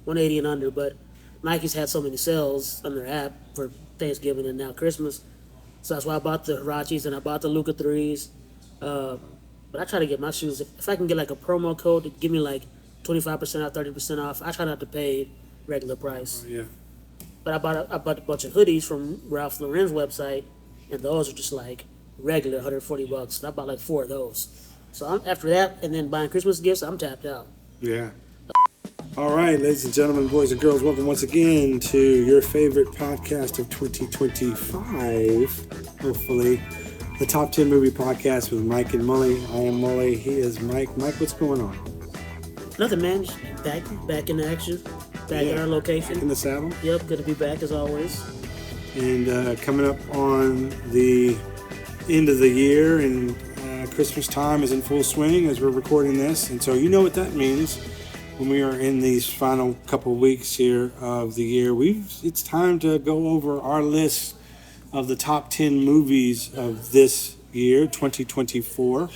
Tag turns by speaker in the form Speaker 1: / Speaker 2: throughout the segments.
Speaker 1: $180 and under. But Nike's had so many sales on their app for Thanksgiving and now Christmas, so that's why I bought the Hirachis and I bought the Luka threes. But I try to get my shoes if I can get like a promo code to give me like 25% off, 30% off. I try not to pay regular price.
Speaker 2: Yeah.
Speaker 1: But I bought a bunch of hoodies from Ralph Lauren's website, and those are just like regular $140. And I bought like 4 of those. So after that, and then buying Christmas gifts, I'm tapped out.
Speaker 2: Yeah. All right, ladies and gentlemen, boys and girls, welcome once again to your favorite podcast of 2025. Hopefully, the Top 10 Movie Podcast with Mike and Mully. I am Mully. He is Mike. Mike, what's going on?
Speaker 1: Nothing, man. Just back in action. Back at our location.
Speaker 2: In the saddle.
Speaker 1: Yep, good to be back as always.
Speaker 2: And coming up on the end of the year, and Christmas time is in full swing as we're recording this. And so you know what that means when we are in these final couple weeks here of the year. It's time to go over our list of the top 10 movies of this year, 2024.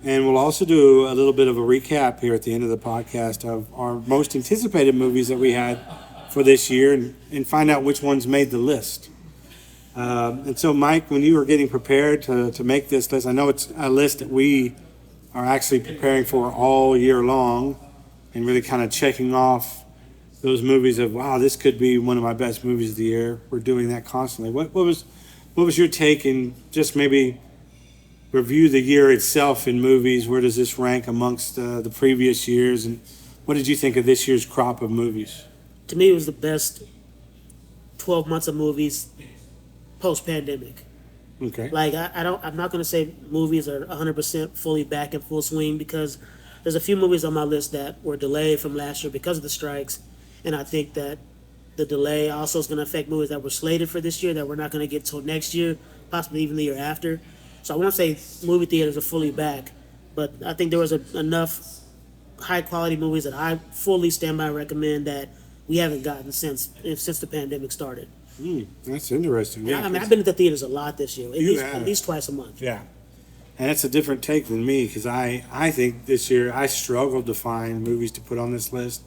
Speaker 2: And we'll also do a little bit of a recap here at the end of the podcast of our most anticipated movies that we had for this year and find out which ones made the list. And so, Mike, when you were getting prepared to make this list, I know it's a list that we are actually preparing for all year long and really kind of checking off those movies of, wow, this could be one of my best movies of the year. We're doing that constantly. What was your take, and just maybe review the year itself in movies? Where does this rank amongst the previous years, and what did you think of this year's crop of movies?
Speaker 1: To me, it was the best 12 months of movies post-pandemic.
Speaker 2: Okay.
Speaker 1: Like, I'm not going to say movies are 100% fully back in full swing, because there's a few movies on my list that were delayed from last year because of the strikes, and I think that the delay also is going to affect movies that were slated for this year that we're not going to get till next year, possibly even the year after. So I won't say movie theaters are fully back, but I think there was enough high-quality movies that I fully stand by and recommend that we haven't gotten since the pandemic started.
Speaker 2: That's interesting. Yeah,
Speaker 1: I mean, I've been at the theaters a lot this year, at least twice a month.
Speaker 2: Yeah. And that's a different take than me, because I think this year I struggled to find movies to put on this list.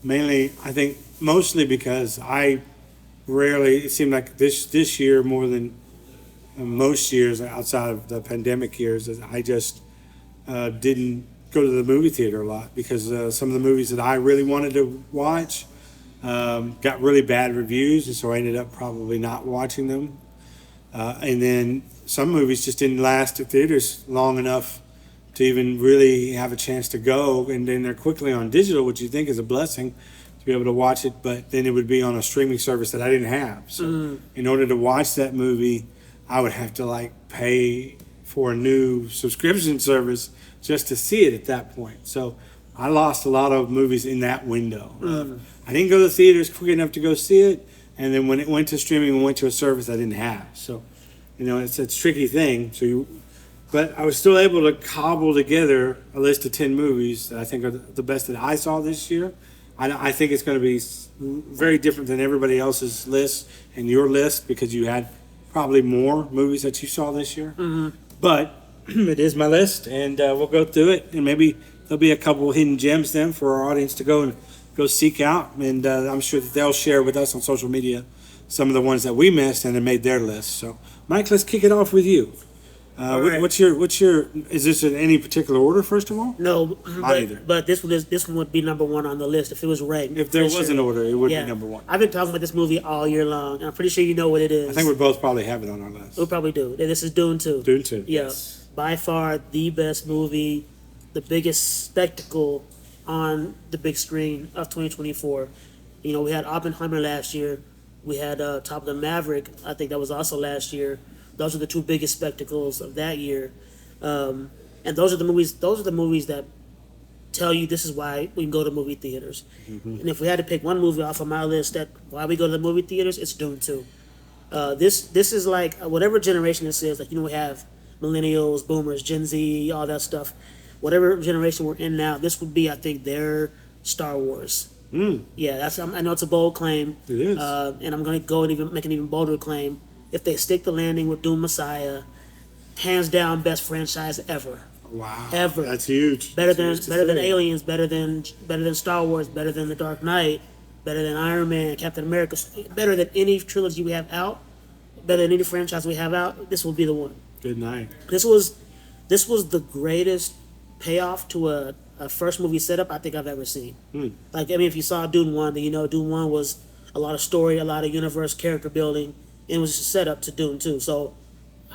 Speaker 2: Mainly, I think mostly because it seemed like this year more than most years outside of the pandemic years, I just didn't go to the movie theater a lot, because some of the movies that I really wanted to watch got really bad reviews, and so I ended up probably not watching them. And then some movies just didn't last at theaters long enough to even really have a chance to go, and then they're quickly on digital, which you think is a blessing to be able to watch it, but then it would be on a streaming service that I didn't have. So in order to watch that movie, I would have to pay for a new subscription service just to see it at that point. So I lost a lot of movies in that window. I didn't go to the theaters quick enough to go see it, and then when it went to streaming, it went to a service I didn't have. So, it's a tricky thing. But I was still able to cobble together a list of 10 movies that I think are the best that I saw this year. I think it's going to be very different than everybody else's list and your list, because you had probably more movies that you saw this year. Mm-hmm. But it is my list, and we'll go through it, and maybe there'll be a couple hidden gems then for our audience to go seek out, and I'm sure that they'll share with us on social media some of the ones that we missed and then made their list. So, Mike, let's kick it off with you. Right. What's your? Is this in any particular order? First of all,
Speaker 1: no, but this one would be number one on the list if it was ranked.
Speaker 2: If there was an order, it would be number one.
Speaker 1: I've been talking about this movie all year long, and I'm pretty sure you know what it is.
Speaker 2: I think we both probably have it on our list.
Speaker 1: We probably do. This is Dune 2.
Speaker 2: Dune 2.
Speaker 1: Yeah,
Speaker 2: yes.
Speaker 1: By far the best movie, the biggest spectacle on the big screen of 2024. We had Oppenheimer last year. We had Top Gun Maverick. I think that was also last year. Those are the two biggest spectacles of that year, and those are the movies. Those are the movies that tell you this is why we can go to movie theaters. Mm-hmm. And if we had to pick one movie off of my list that why we go to the movie theaters, it's Dune 2. This is like whatever generation this is. We have millennials, boomers, Gen Z, all that stuff. Whatever generation we're in now, this would be, I think, their Star Wars. Yeah, I know it's a bold claim.
Speaker 2: It is,
Speaker 1: and I'm going to go and make an even bolder claim. If they stick the landing with Dune Messiah, hands down best franchise ever.
Speaker 2: Wow,
Speaker 1: Ever.
Speaker 2: that's huge.
Speaker 1: Better
Speaker 2: That's
Speaker 1: than
Speaker 2: huge to say.
Speaker 1: Aliens, better than Star Wars, better than The Dark Knight, better than Iron Man, Captain America, better than any trilogy we have out, better than any franchise we have out. This will be the one.
Speaker 2: Good night.
Speaker 1: This was the greatest payoff to a first movie setup I think I've ever seen. Like, I mean, if you saw Dune 1, then you know Dune 1 was a lot of story, a lot of universe character building, and it was just a setup to Dune 2. So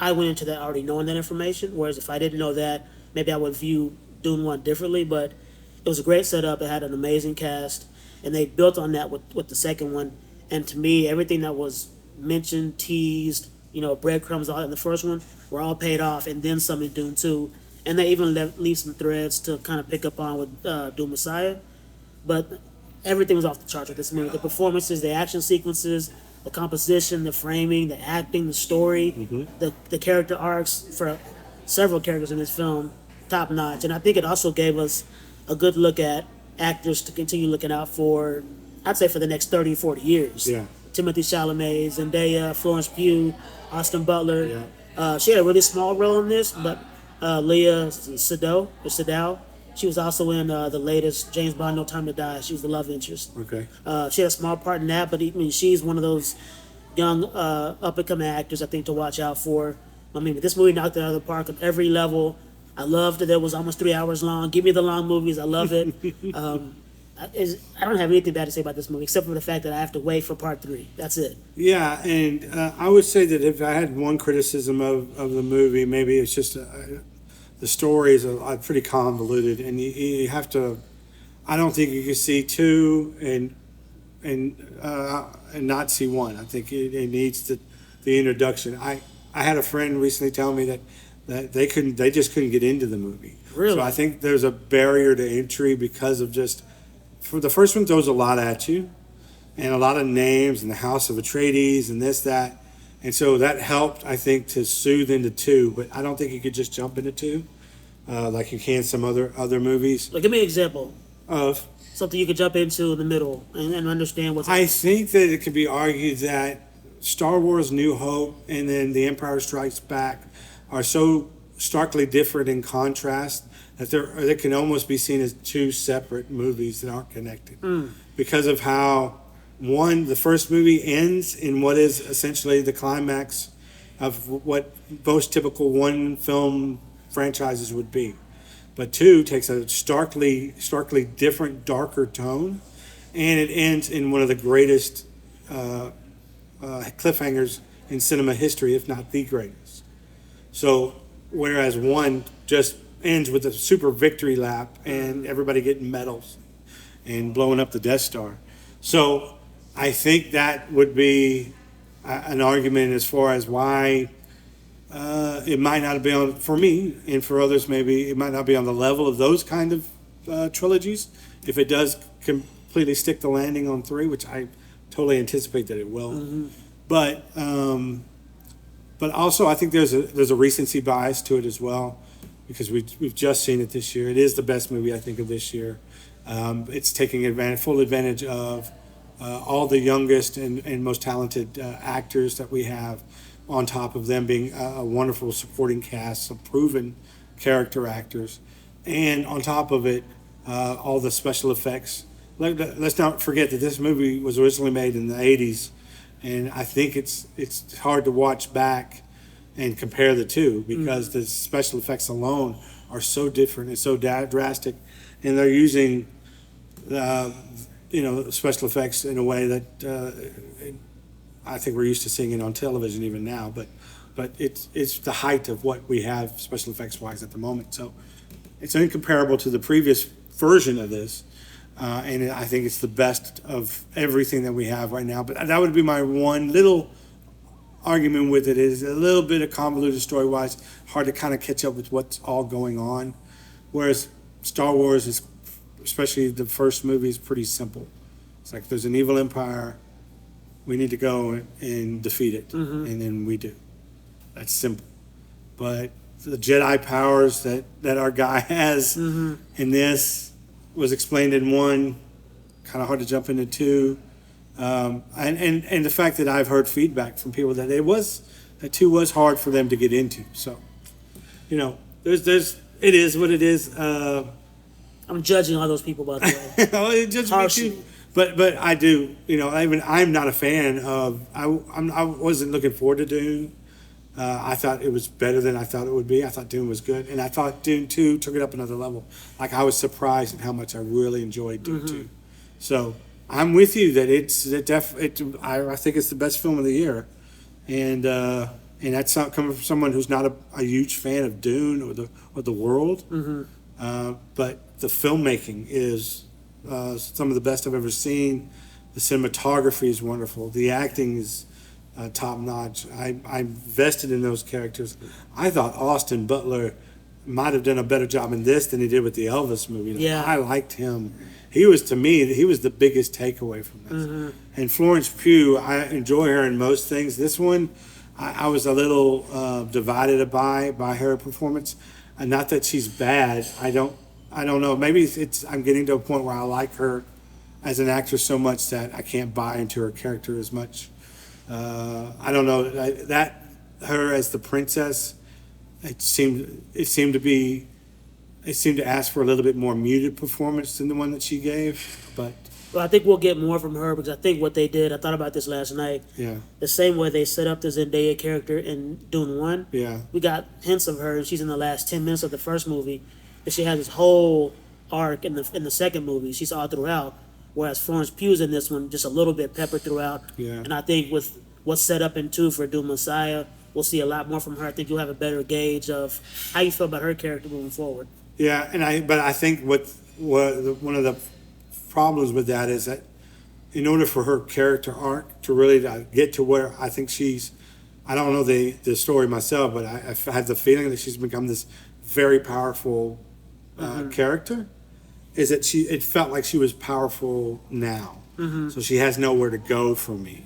Speaker 1: I went into that already knowing that information, whereas if I didn't know that, maybe I would view Dune 1 differently, but it was a great setup. It had an amazing cast, and they built on that with the second one. And to me, everything that was mentioned, teased, breadcrumbs all in the first one were all paid off, and then some in Dune 2. And they even leave some threads to kind of pick up on with Dune Messiah. But everything was off the charts with this movie. The performances, the action sequences, the composition, the framing, the acting, the story, the character arcs for several characters in this film, top notch. And I think it also gave us a good look at actors to continue looking out for, I'd say for the next 30, 40 years.
Speaker 2: Yeah.
Speaker 1: Timothy Chalamet, Zendaya, Florence Pugh, Austin Butler.
Speaker 2: Yeah.
Speaker 1: She had a really small role in this, but Leah Seydoux, she was also in the latest James Bond No Time to Die. She was the love interest.
Speaker 2: Okay.
Speaker 1: She had a small part in that, but I mean, she's one of those young up-and-coming actors I think to watch out for. I mean, this movie knocked it out of the park on every level. I loved that it was almost 3 hours long. Give me the long movies. I love it. I don't have anything bad to say about this movie except for the fact that I have to wait for part 3. That's it.
Speaker 2: Yeah, and I would say that if I had one criticism of the movie, maybe it's just the story is pretty convoluted, and you have to. I don't think you can see two and not see one. I think it needs the introduction. I had a friend recently tell me that they just couldn't get into the movie.
Speaker 1: Really?
Speaker 2: So I think there's a barrier to entry because of just. For the first one throws a lot at you, and a lot of names and the House of Atreides and this, that. And so that helped, I think, to soothe into 2, but I don't think you could just jump into 2 like you can some other movies.
Speaker 1: Like, give me an example
Speaker 2: Of,
Speaker 1: something you could jump into in the middle and understand what's.
Speaker 2: I think that it could be argued that Star Wars New Hope and then The Empire Strikes Back are so starkly different in contrast that they can almost be seen as 2 separate movies that aren't connected because of how the first movie ends in what is essentially the climax of what most typical one film franchises would be, but 2 takes a starkly different, darker tone, and it ends in one of the greatest cliffhangers in cinema history, if not the greatest. So whereas 1 just ends with a super victory lap and everybody getting medals and blowing up the Death Star. So I think that would be an argument as far as why it might not be on, for me and for others maybe, it might not be on the level of those kind of trilogies. If it does completely stick the landing on 3, which I totally anticipate that it will. But also I think there's a recency bias to it as well, because we've just seen it this year. It is the best movie I think of this year. It's taking full advantage of all the youngest and most talented actors that we have, on top of them being a wonderful supporting cast, some proven character actors, and on top of it, all the special effects. Let's not forget that this movie was originally made in the 80s, and I think it's hard to watch back and compare the two because the special effects alone are so different and so drastic, and they're using special effects in a way that I think we're used to seeing it on television even now, but it's the height of what we have special effects wise at the moment. So it's incomparable to the previous version of this, and I think it's the best of everything that we have right now. But that would be my one little argument with it, is a little bit of convoluted story wise, hard to kind of catch up with what's all going on, whereas Star Wars is, especially the first movie, is pretty simple. It's like there's an evil empire, we need to go and defeat it, and then we do. That's simple. But the Jedi powers that our guy has in this was explained in 1, kind of hard to jump into 2. And the fact that I've heard feedback from people that 2 was hard for them to get into. So, there's it is what it is.
Speaker 1: I'm judging all those people, by the way.
Speaker 2: Oh, it just makes
Speaker 1: Harshly.
Speaker 2: you. But I do, even I'm not a fan of. I wasn't looking forward to Dune. I thought it was better than I thought it would be. I thought Dune was good, and I thought Dune 2 took it up another level. Like I was surprised at how much I really enjoyed Dune 2. So I'm with you that I think it's the best film of the year, and that's not coming from someone who's not a huge fan of Dune or the world. But the filmmaking is some of the best I've ever seen. The cinematography is wonderful. The acting is top notch. I'm vested in those characters. I thought Austin Butler might have done a better job in this than he did with the Elvis movie.
Speaker 1: Yeah.
Speaker 2: I liked him. He was the biggest takeaway from this. And Florence Pugh, I enjoy her in most things. This one, I was a little divided by her performance. And not that she's bad. I don't know. Maybe I'm getting to a point where I like her as an actress so much that I can't buy into her character as much. I don't know that her as the princess. It seemed to ask for a little bit more muted performance than the one that she gave. But
Speaker 1: Well, I think we'll get more from her because I think what they did, I thought about this last night.
Speaker 2: yeah,
Speaker 1: The same way they set up the Zendaya character in Dune 1.
Speaker 2: yeah,
Speaker 1: We got hints of her, and she's in the last 10 minutes of the first movie. And she has this whole arc in the second movie. She's all throughout. Whereas Florence Pugh's in this one, just a little bit peppered throughout.
Speaker 2: yeah.
Speaker 1: And I think with what's set up in 2 for Dune Messiah, we'll see a lot more from her. I think you'll have a better gauge of how you feel about her character moving forward.
Speaker 2: Yeah, but I think what one of the problems with that is that in order for her character arc to really get to where I think I don't know the story myself, but I have the feeling that she's become this very powerful character. Is that it felt like she was powerful now, so she has nowhere to go from me.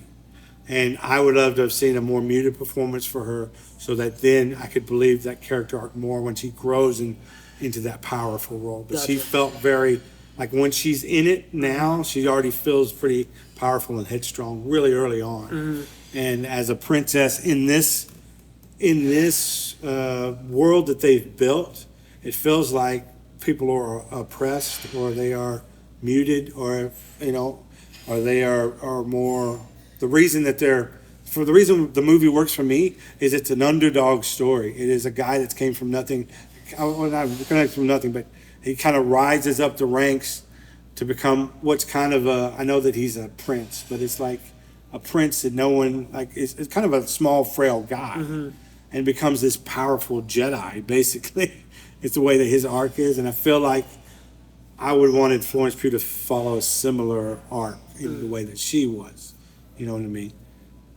Speaker 2: And I would love to have seen a more muted performance for her so that then I could believe that character arc more when she grows into that powerful role. But she
Speaker 1: Gotcha.
Speaker 2: felt very, like when she's in it now, she already feels pretty powerful and headstrong really early on. And as a princess in this world that they've built, it feels like people are oppressed or they are muted or they are more the reason the movie works for me is it's an underdog story. It is a guy that came from nothing, well, not connected from nothing, but he kind of rises up the ranks to become what's kind of I know that he's a prince, but it's like a prince that no one, like, it's kind of a small, frail guy and becomes this powerful Jedi, basically. It's the way that his arc is, and I feel like I would wanted Florence Pugh to follow a similar arc in the way that she was. You know what I mean?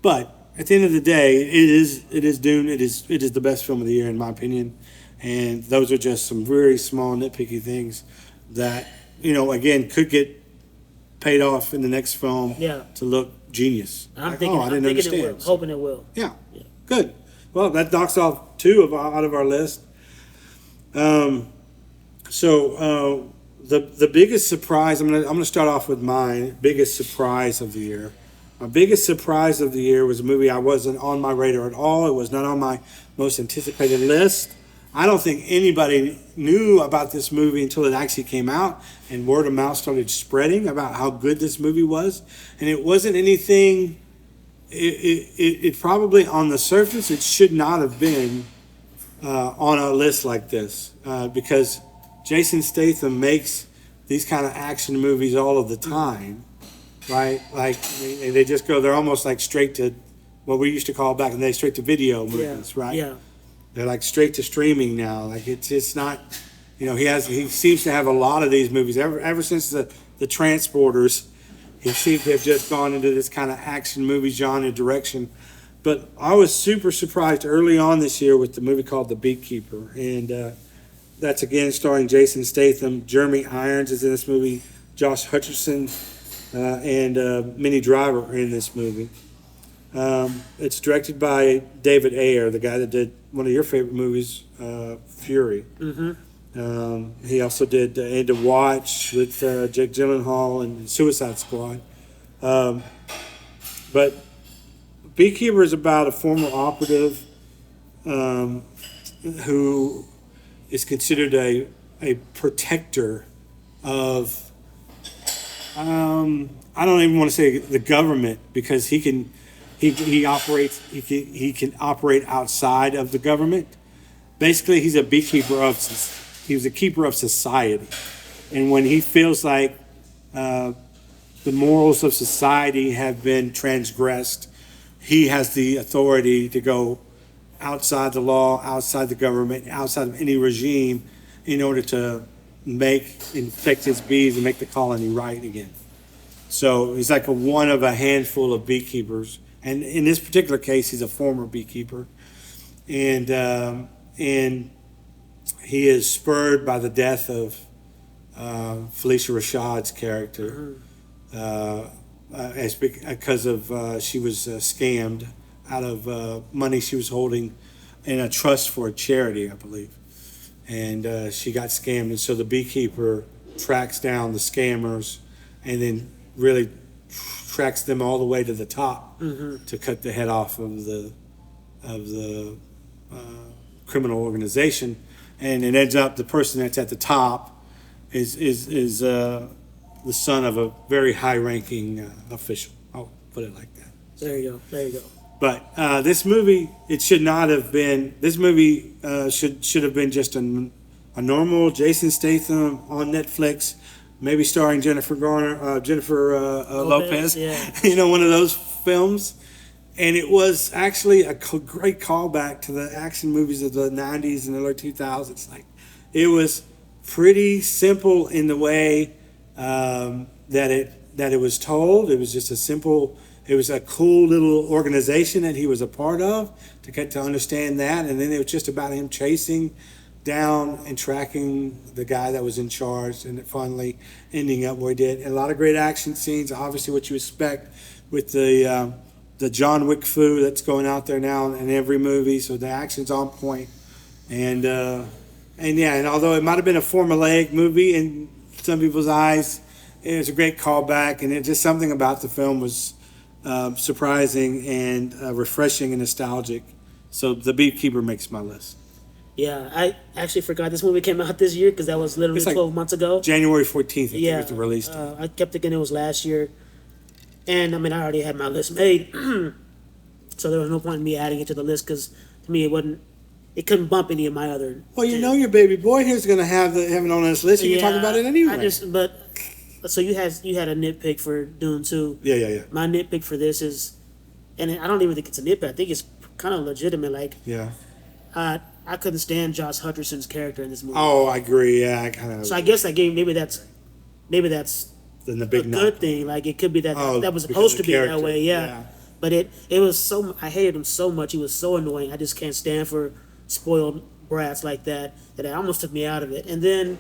Speaker 2: But at the end of the day, it is Dune. It is the best film of the year in my opinion, and those are just some very small nitpicky things that again could get paid off in the next film
Speaker 1: Yeah.
Speaker 2: to look genius.
Speaker 1: I'm
Speaker 2: Like,
Speaker 1: thinking,
Speaker 2: I didn't
Speaker 1: I'm thinking
Speaker 2: understand.
Speaker 1: it will. Hoping it will.
Speaker 2: Yeah.
Speaker 1: Yeah.
Speaker 2: Good. Well, that knocks off 2 out of our list. The biggest surprise, I'm gonna start off with my biggest surprise of the year. My biggest surprise of the year was a movie I wasn't on my radar at all. It was not on my most anticipated list. I don't think anybody knew about this movie until it actually came out and word of mouth started spreading about how good this movie was. And it wasn't anything, it probably on the surface, it should not have been on a list like this because Jason Statham makes these kind of action movies all of the time, right? Like they just go, they're almost like straight to what we used to call back in the day, straight to video movies, right?
Speaker 1: Yeah.
Speaker 2: They're like straight to streaming now. Like it's not, he seems to have a lot of these movies ever since the Transporters. He seems to have just gone into this kind of action movie genre direction. But I was super surprised early on this year with the movie called The Beekeeper. And that's again starring Jason Statham. Jeremy Irons is in this movie. Josh Hutcherson and Minnie Driver are in this movie. It's directed by David Ayer, the guy that did one of your favorite movies, Fury. He also did End of Watch with Jake Gyllenhaal and Suicide Squad. But Beekeeper is about a former operative who is considered a protector of, I don't even want to say the government, because he can operate outside of the government. Basically, he's a keeper of society, and when he feels like the morals of society have been transgressed, he has the authority to go outside the law, outside the government, outside of any regime, in order to infect his bees and make the colony right again. So he's like one of a handful of beekeepers, and in this particular case, he's a former beekeeper, and he is spurred by the death of Felicia Rashad's character, because of she was scammed out of money she was holding in a trust for a charity, I believe, and she got scammed, and so the beekeeper tracks down the scammers, and then really tracks them all the way to the top to cut the head off of the criminal organization, and it ends up the person that's at the top is the son of a very high-ranking official. I'll put it like that.
Speaker 1: There you go. There you go.
Speaker 2: But this movie, it should not have been. This movie should have been just a normal Jason Statham on Netflix, maybe starring Jennifer Lopez.
Speaker 1: Yeah.
Speaker 2: You know, one of those films. And it was actually a great callback to the action movies of the 90s and early 2000s. Like, it was pretty simple in the way that it was told. It was just it was a cool little organization that he was a part of, to get to understand that. And then it was just about him chasing down and tracking the guy that was in charge, and finally ending up where he did. And a lot of great action scenes, obviously what you expect with the John Wick foo that's going out there now in every movie. So the action's on point. And although it might have been a formulaic movie in some people's eyes, it was a great callback, and it just something about the film was surprising and refreshing and nostalgic. So The Beekeeper makes my list.
Speaker 1: Yeah, I actually forgot this movie came out this year, because that was literally
Speaker 2: It's like
Speaker 1: 12 months ago.
Speaker 2: January 14th, I think
Speaker 1: Yeah,
Speaker 2: was the release date.
Speaker 1: I kept thinking it was last year, and I mean, I already had my list made, so there was no point in me adding it to the list, because to me it couldn't bump any of my other.
Speaker 2: Well, you know your baby boy here's going to have it on this list. You can talk about it anyway.
Speaker 1: So you had a nitpick for Dune 2.
Speaker 2: Yeah.
Speaker 1: My nitpick for this is, and I don't even think it's a nitpick. I think it's kind of legitimate. Like,
Speaker 2: Yeah.
Speaker 1: I couldn't stand Josh Hutcherson's character in this movie.
Speaker 2: Oh, I agree. Yeah, I kind of.
Speaker 1: So I guess that game maybe that's
Speaker 2: Then the big
Speaker 1: a good thing. Like, it could be that that was supposed to be that way. Yeah. But it was so, I hated him so much. He was so annoying. I just can't stand for spoiled brats like that it almost took me out of it. And then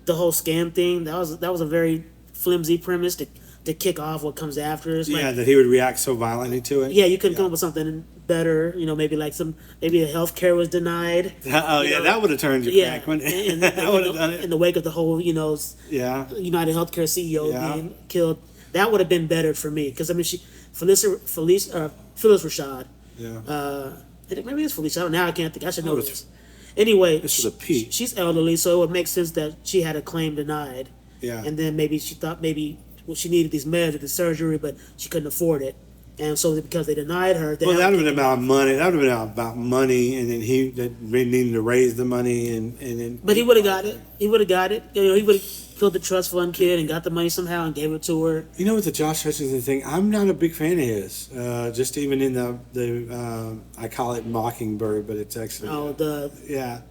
Speaker 1: the whole scam thing, that was a very flimsy premise to kick off what comes after. It's like,
Speaker 2: that he would react so violently to it.
Speaker 1: yeah, you couldn't come up with something better. You know, maybe a health care was denied.
Speaker 2: Oh, yeah, that would have turned your
Speaker 1: Yeah,
Speaker 2: crack, wouldn't it?
Speaker 1: and
Speaker 2: That would have done it.
Speaker 1: in the wake of the whole,
Speaker 2: Yeah.
Speaker 1: United Healthcare CEO
Speaker 2: Yeah.
Speaker 1: being killed, that would have been better for me, because I mean, Phyllis Rashad.
Speaker 2: Yeah.
Speaker 1: Maybe it's Felicia. I don't know. Now I can't think. I should know
Speaker 2: Oh,
Speaker 1: this. Anyway,
Speaker 2: This was a P.
Speaker 1: she's elderly, so it would make sense that she had a claim denied.
Speaker 2: Yeah.
Speaker 1: And then maybe she thought she needed these meds or the surgery, but she couldn't afford it. And so because they denied her,
Speaker 2: Well, that would have been about money. That would have been about money, and then he needed to raise the money, and then.
Speaker 1: But he would have got it. He would have got it. He would have killed the trust fund kid and got the money somehow and gave it to her.
Speaker 2: You know, with the Josh Hutcherson thing, I'm not a big fan of his. Just even in the I call it Mockingbird, but it's actually
Speaker 1: The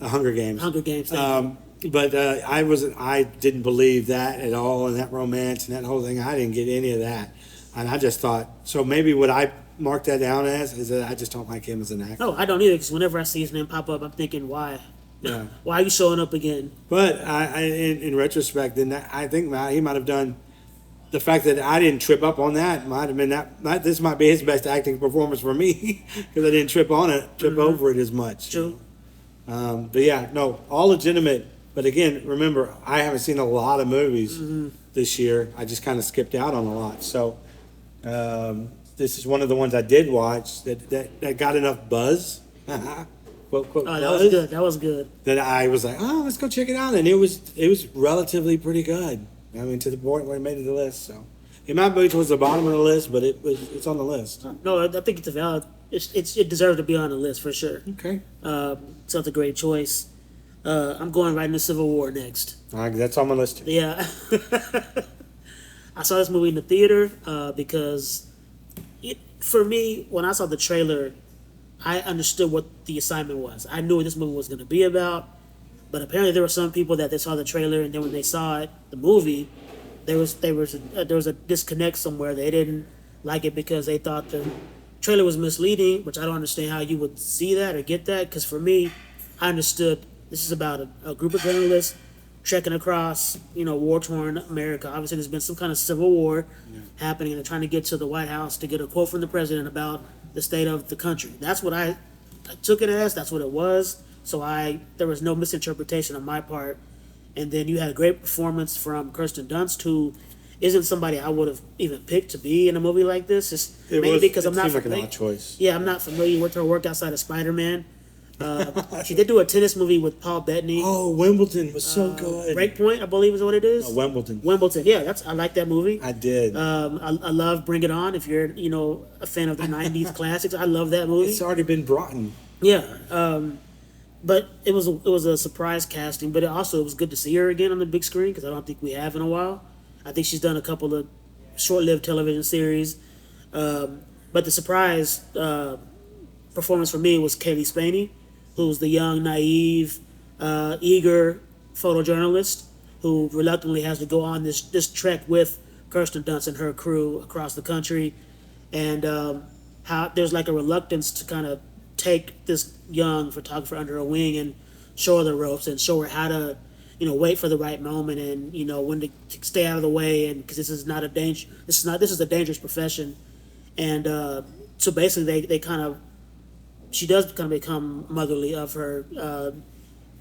Speaker 2: Hunger Games.
Speaker 1: Hunger Games thing.
Speaker 2: But I didn't believe that at all, and that romance and that whole thing. I didn't get any of that, and I just thought, so maybe what I mark that down as is that I just don't like him as an actor.
Speaker 1: No, I don't either, because whenever I see his name pop up, I'm thinking, why?
Speaker 2: Yeah.
Speaker 1: Why are you showing up again?
Speaker 2: But in retrospect, then I think he might have done. The fact that I didn't trip up on that might have been that. This might be his best acting performance for me, because I didn't trip over it as much.
Speaker 1: True.
Speaker 2: But yeah, no, all legitimate. But again, remember, I haven't seen a lot of movies this year. I just kind of skipped out on a lot. So this is one of the ones I did watch that got enough buzz quote quote
Speaker 1: Oh, that was good. That was good.
Speaker 2: that I was like, oh, let's go check it out, and it was relatively pretty good. I mean, to the point where it made it the list. So it might be towards the bottom of the list, but it's on the list.
Speaker 1: No, I think it's a valid. It deserves to be on the list for sure.
Speaker 2: Okay,
Speaker 1: So it's a great choice. I'm going right into Civil War next.
Speaker 2: all right, that's on my list too.
Speaker 1: Yeah. I saw this movie in the theater because for me, when I saw the trailer, I understood what the assignment was. I knew what this movie was going to be about, but apparently there were some people that they saw the trailer and then when they saw it, the movie, there was a disconnect somewhere. They didn't like it because they thought the trailer was misleading, which I don't understand how you would see that or get that. Because for me, I understood this is about a group of journalists trekking across, war-torn America. Obviously, there's been some kind of civil war happening, and they're trying to get to the White House to get a quote from the president about the state of the country. That's what I took it as. That's what it was. So there was no misinterpretation on my part. And then you had a great performance from Kirsten Dunst, who isn't somebody I would have even picked to be in a movie like this. Because I'm not
Speaker 2: seems like an
Speaker 1: familiar.
Speaker 2: odd choice.
Speaker 1: Yeah, I'm not familiar with her work outside of Spider-Man. She did do a tennis movie with Paul Bettany.
Speaker 2: Oh, Wimbledon was so good.
Speaker 1: Breakpoint, I believe is what it is.
Speaker 2: No, Wimbledon.
Speaker 1: Wimbledon, yeah, I like that movie.
Speaker 2: I did.
Speaker 1: I love Bring It On. If you're a fan of the '90s classics, I love that movie.
Speaker 2: It's already been brought in.
Speaker 1: Yeah, but it was a surprise casting. But it was good to see her again on the big screen because I don't think we have in a while. I think she's done a couple of short-lived television series, but the surprise performance for me was Kaylee Spaney, who's the young, naive, eager photojournalist who reluctantly has to go on this trek with Kirsten Dunst and her crew across the country, and how there's like a reluctance to kind of take this young photographer under her wing and show her the ropes and show her how to, wait for the right moment and when to stay out of the way, and because this is a dangerous profession, and so basically she does kind of become motherly of her,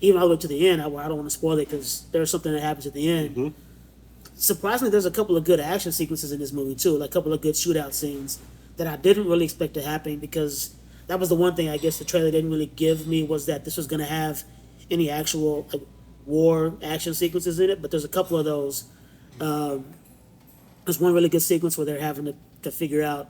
Speaker 1: even all the way to the end. I don't want to spoil it because there's something that happens at the end.
Speaker 2: Mm-hmm.
Speaker 1: Surprisingly, there's a couple of good action sequences in this movie too, like a couple of good shootout scenes that I didn't really expect to happen, because that was the one thing I guess the trailer didn't really give me, was that this was going to have any actual war action sequences in it. But there's a couple of those. There's one really good sequence where they're having to figure out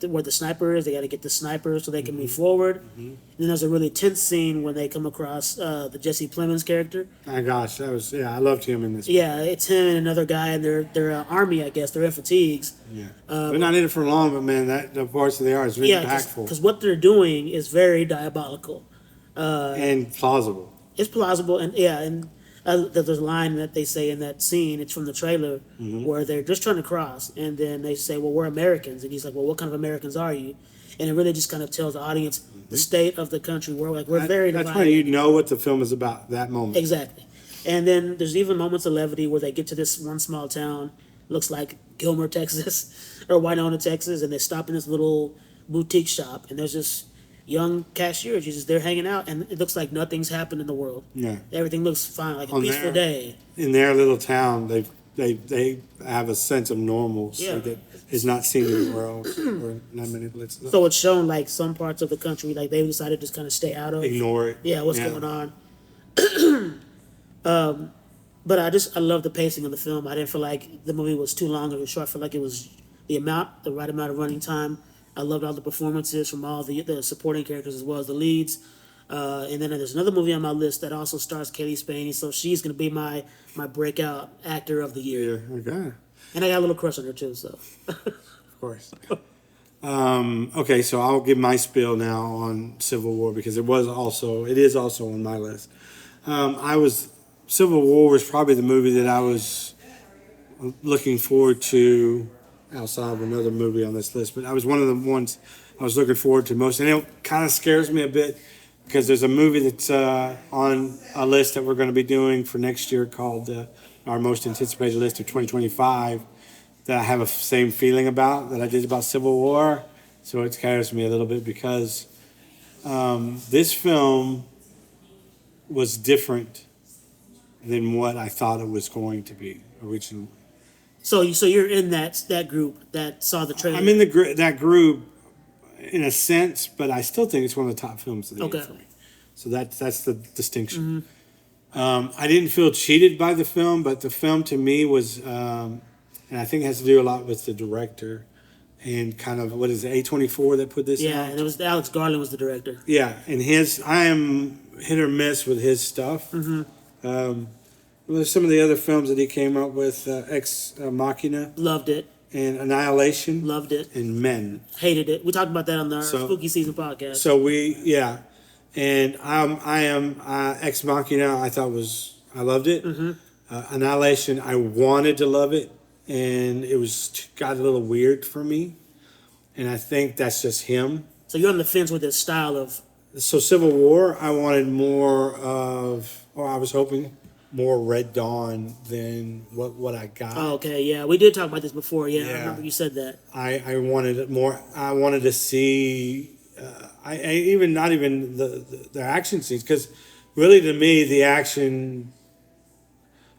Speaker 1: where the sniper is. They got to get the sniper so they can move forward. And then there's a really tense scene when they come across the Jesse Plemons character.
Speaker 2: My gosh, I loved him in this.
Speaker 1: Yeah, it's him and another guy, and they're army, I guess. They're in fatigues.
Speaker 2: Yeah, they're not in it for long, but man, the parts that they are is really impactful
Speaker 1: because what they're doing is very diabolical
Speaker 2: and plausible.
Speaker 1: It's plausible, and there's a line that they say in that scene. It's from the trailer where they're just trying to cross, and then they say, "Well, we're Americans," and he's like, "Well, what kind of Americans are you?" And it really just kind of tells the audience the state of the country. We're very divided.
Speaker 2: That's why you know what the film is about. That moment.
Speaker 1: Exactly. And then there's even moments of levity where they get to this one small town, looks like Gilmer, Texas, or Winona, Texas, and they stop in this little boutique shop, and there's this young cashier. She's just there hanging out, and it looks like nothing's happened in the world.
Speaker 2: Yeah.
Speaker 1: Everything looks fine, like a peaceful day.
Speaker 2: In their little town, they have a sense of normalcy that is not seen anywhere else, or not many places.
Speaker 1: So it's shown like some parts of the country, like they decided to just kind of stay out of.
Speaker 2: Ignore it.
Speaker 1: Yeah, what's going on? But I love the pacing of the film. I didn't feel like the movie was too long or too short. I felt like it was the right amount of running time. I loved all the performances from all the supporting characters as well as the leads. And then there's another movie on my list that also stars Kaylee Spaney, so she's going to be my breakout actor of the year.
Speaker 2: Yeah, okay.
Speaker 1: And I got a little crush on her too, so.
Speaker 2: Of course. Okay, so I'll give my spiel now on Civil War because it is also on my list. Civil War was probably the movie that I was looking forward to outside of another movie on this list, but I was one of the ones I was looking forward to most, and it kind of scares me a bit because there's a movie that's on a list that we're going to be doing for next year called our most anticipated list of 2025 that I have a same feeling about that I did about Civil War, so it scares me a little bit because this film was different than what I thought it was going to be originally.
Speaker 1: So you're in that group that saw the trailer.
Speaker 2: I'm in that group in a sense, but I still think it's one of the top films of the year for me. So that's the distinction. I didn't feel cheated by the film, but the film to me was, and I think it has to do a lot with the director and kind of what is it, A24 that put this
Speaker 1: Yeah,
Speaker 2: out?
Speaker 1: and it was Alex Garland was the director.
Speaker 2: Yeah, and I am hit or miss with his stuff. Well, some of the other films that he came up with, Ex Machina
Speaker 1: Loved it.
Speaker 2: and Annihilation
Speaker 1: Loved it.
Speaker 2: and Men.
Speaker 1: Hated it. We talked about that on our
Speaker 2: So-
Speaker 1: spooky season podcast.
Speaker 2: So and I am Ex Machina. I loved it. Annihilation. I wanted to love it, and it got a little weird for me, and I think that's just him.
Speaker 1: So you're on the fence with his style of.
Speaker 2: So Civil War, I wanted more of, or I was hoping more Red Dawn than what I got.
Speaker 1: Oh, okay, yeah, we did talk about this before. Yeah, I
Speaker 2: Yeah.
Speaker 1: remember you said that.
Speaker 2: I wanted it more. I wanted to see. I even not even the action scenes, because really to me the action.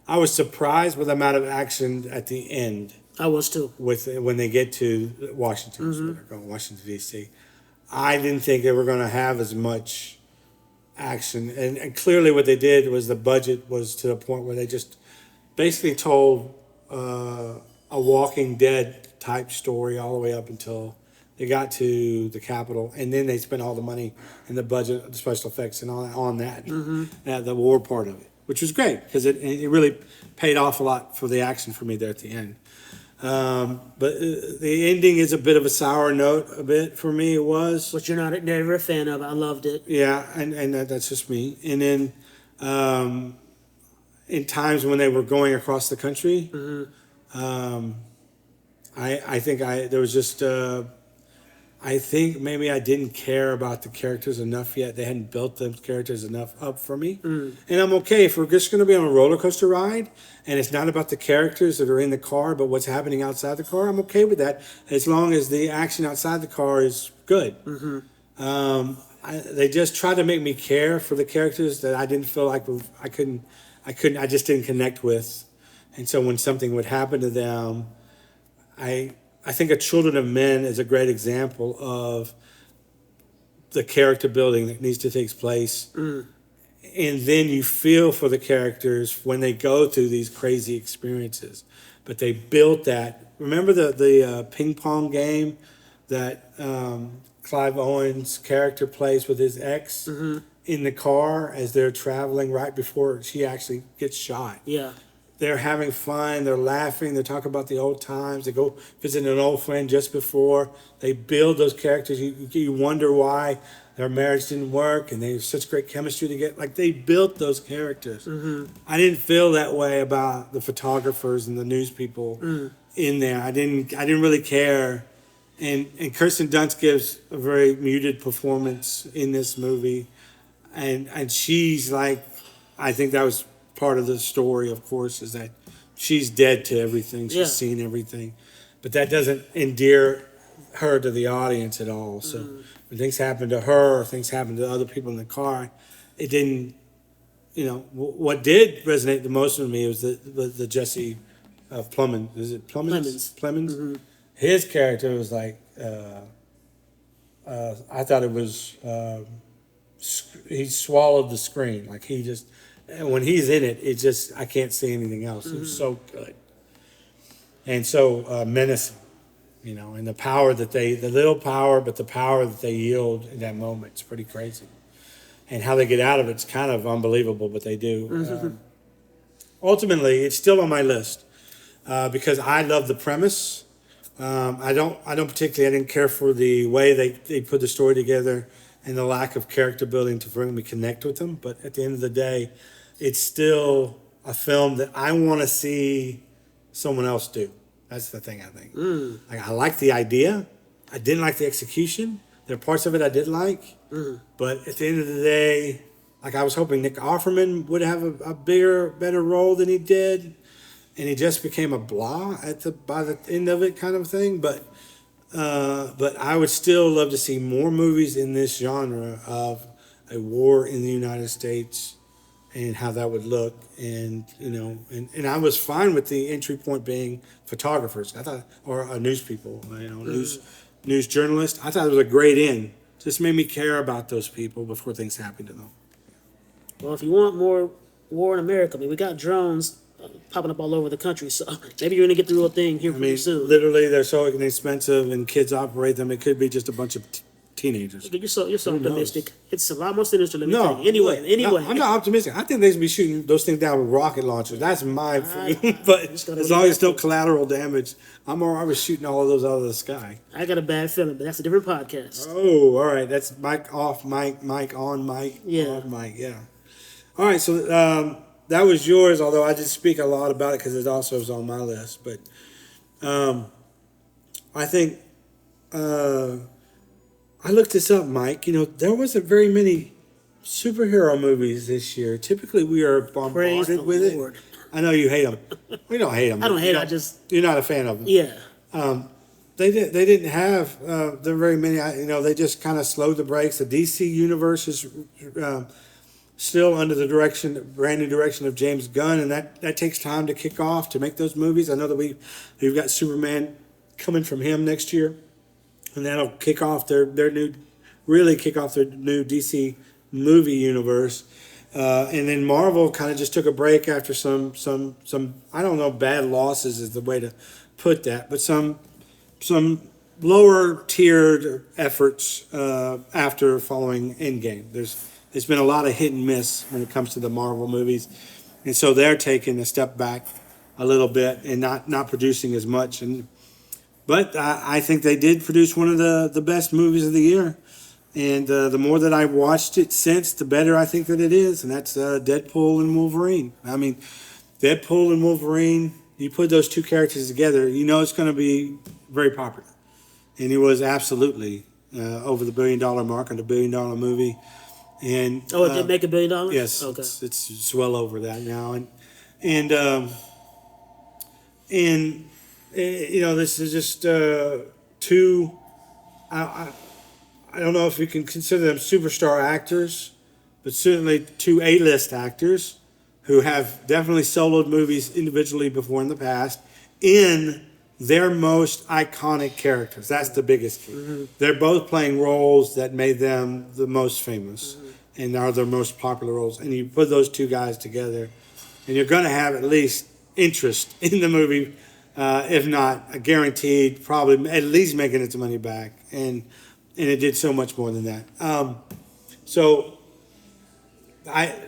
Speaker 2: I was surprised with the amount of action at the end
Speaker 1: I was too.
Speaker 2: with when they get to Washington, Washington D.C. I didn't think they were going to have as much action, and clearly what they did was the budget was to the point where they just basically told a Walking Dead type story all the way up until they got to the Capitol, and then they spent all the money and the budget, the special effects, and all that on that, the war part of it, which was great because it really paid off a lot for the action for me there at the end. But the ending is a bit of a sour note, a bit for me. It was,
Speaker 1: Which you're not never a fan of. I loved it.
Speaker 2: yeah, and that's just me. And then in times when they were going across the country, I think there was just. I think maybe I didn't care about the characters enough yet. They hadn't built those characters enough up for me. And I'm okay if we're just going to be on a roller coaster ride and it's not about the characters that are in the car, but what's happening outside the car. I'm okay with that as long as the action outside the car is good. They just tried to make me care for the characters that I didn't feel like I just didn't connect with. And so when something would happen to them, I think a Children of Men is a great example of the character building that needs to take place. And then you feel for the characters when they go through these crazy experiences. But they built that. Remember the ping pong game that Clive Owen's character plays with his ex in the car as they're traveling right before she actually gets shot?
Speaker 1: Yeah.
Speaker 2: They're having fun, they're laughing, they talk about the old times, they go visit an old friend just before. They build those characters. You wonder why their marriage didn't work, and they have such great chemistry to get. Like, they built those characters. I didn't feel that way about the photographers and the news people in there. I didn't really care. And Kirsten Dunst gives a very muted performance in this movie. And she's like, I think that was part of the story, of course, is that she's dead to everything. She's seen everything. But that doesn't endear her to the audience at all. So when things happen to her or things happen to other people in the car, it didn't, what did resonate the most with me was the Jesse Plemons. Is it Plemons? Plemons. His character was like, I thought it was, he swallowed the screen. Like he just, when he's in it, I can't see anything else. It was so good. And so menacing, and the power the little power, but the power that they yield in that moment, it's pretty crazy. And how they get out of it's kind of unbelievable, but they do. Ultimately, it's still on my list because I love the premise. I didn't care for the way they put the story together and the lack of character building to bring me connect with them. But at the end of the day, it's still a film that I want to see someone else do. That's the thing, I think. Like, I like the idea. I didn't like the execution. There are parts of it I did like. But at the end of the day, like, I was hoping Nick Offerman would have a bigger, better role than he did. And he just became a blah by the end of it, kind of thing. But I would still love to see more movies in this genre of a war in the United States and how that would look. And I was fine with the entry point being photographers. I thought, or news people, news journalists. I thought it was a great end. Just made me care about those people before things happened to them.
Speaker 1: Well, if you want more war in America, I mean, we got drones popping up all over the country, so maybe you're gonna get the real thing here
Speaker 2: I
Speaker 1: pretty
Speaker 2: mean,
Speaker 1: soon.
Speaker 2: literally, they're so inexpensive, and kids operate them. It could be just a bunch of teenagers.
Speaker 1: You're so
Speaker 2: Who knows?
Speaker 1: optimistic. It's a lot more sinister. Let me
Speaker 2: No,
Speaker 1: tell you. Anyway.
Speaker 2: no, I'm not optimistic. I think they should be shooting those things down with rocket launchers. That's my, but
Speaker 1: just gotta
Speaker 2: as
Speaker 1: leave
Speaker 2: long as
Speaker 1: that
Speaker 2: it's no
Speaker 1: for-
Speaker 2: collateral damage, I'm all right with shooting all of those out of the sky.
Speaker 1: I got a bad feeling, but that's a different podcast.
Speaker 2: Oh, all right. That's mic off, mic on, mic
Speaker 1: Yeah.
Speaker 2: off, mic. Yeah. All right. So that was yours, although I did speak a lot about it because it also was on my list. But I think I looked this up, Mike. You know, there wasn't very many superhero movies this year. Typically, we are
Speaker 1: Praise
Speaker 2: bombarded
Speaker 1: the
Speaker 2: with
Speaker 1: Lord.
Speaker 2: it. I know you hate them. We don't hate them.
Speaker 1: I don't hate it. I just
Speaker 2: You're not a fan of them.
Speaker 1: yeah.
Speaker 2: They didn't have there very many. You know, they just kind of slowed the brakes. The DC universe is still under the brand new direction of James Gunn, and that takes time to kick off to make those movies. I know that we've got Superman coming from him next year, and that'll kick off their new DC movie universe. And then Marvel kind of just took a break after some I don't know, bad losses is the way to put that, but some lower tiered efforts after following Endgame. There's been a lot of hit and miss when it comes to the Marvel movies, and so they're taking a step back a little bit and not producing as much. But I think they did produce one of the best movies of the year. And the more that I've watched it since, the better I think that it is. And that's Deadpool and Wolverine. I mean, Deadpool and Wolverine, you put those two characters together, you know it's going to be very popular. And it was absolutely over the $1 billion mark on the $1 billion movie. And
Speaker 1: Oh, it did make $1 billion?
Speaker 2: yes,
Speaker 1: Okay.
Speaker 2: it's well over that now. And you know, this is just two. I don't know if we can consider them superstar actors, but certainly two A-list actors who have definitely soloed movies individually before in the past in their most iconic characters. That's the biggest key. Mm-hmm. They're both playing roles that made them the most famous and are their most popular roles. And you put those two guys together, and you're going to have at least interest in the movie, if not a guaranteed, probably at least making its money back. And it did so much more than that. So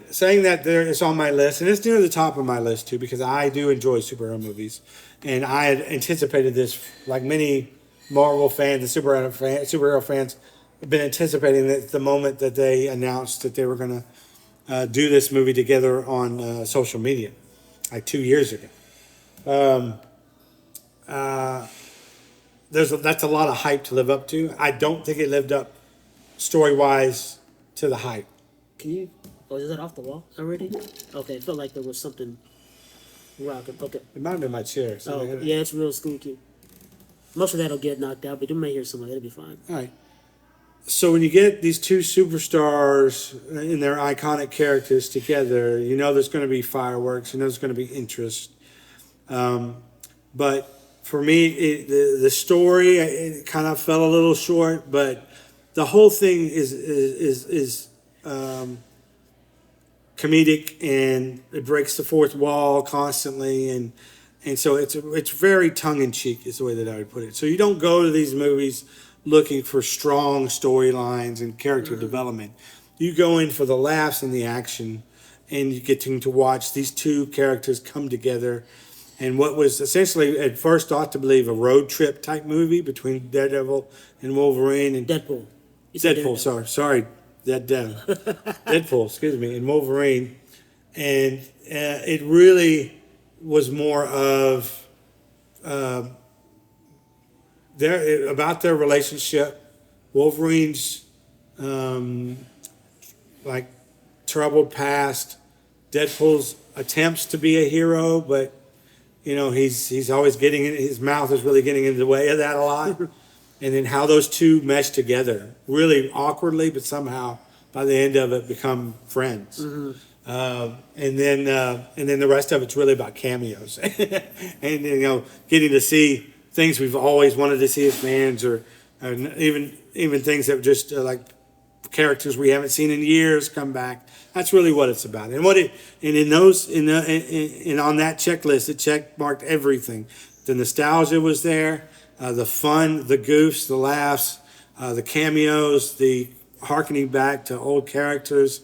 Speaker 2: saying that there, it's on my list, and it's near the top of my list too, because I do enjoy superhero movies, and I had anticipated this like many Marvel fans and superhero fans have been anticipating that the moment that they announced that they were going to do this movie together on social media, like 2 years ago. That's a lot of hype to live up to. I don't think it lived up story-wise to the hype.
Speaker 1: Can you? Oh, is that off the wall already? Okay, it felt like there was something rocking. Okay.
Speaker 2: It might have been my chair.
Speaker 1: Oh, yeah, it's real squeaky. Most of that'll get knocked out, but you may hear some of it. It'll be fine.
Speaker 2: All right. So when you get these two superstars and their iconic characters together, you know there's going to be fireworks. You know there's going to be interest. But for me, the story it kind of fell a little short. But the whole thing is comedic, and it breaks the fourth wall constantly, and so it's very tongue in cheek is the way that I would put it. So you don't go to these movies looking for strong storylines and character development. You go in for the laughs and the action, and you get to watch these two characters come together. And what was essentially at first thought to believe a road trip type movie between Daredevil and Wolverine and
Speaker 1: Deadpool. You said
Speaker 2: Deadpool. Sorry, Deadpool. Excuse me, and Wolverine, and it really was more of about their relationship. Wolverine's like troubled past, Deadpool's attempts to be a hero, but you know he's always getting in, his mouth is really getting in the way of that a lot. And then how those two mesh together, really awkwardly, but somehow by the end of it become friends. Mm-hmm. And then the rest of it's really about cameos, and you know, getting to see things we've always wanted to see as fans, or even things that just like characters we haven't seen in years come back. That's really what it's about. And what it and in those in on that checklist, it check marked everything. The nostalgia was there, the fun, the goofs, the laughs, the cameos, the harkening back to old characters,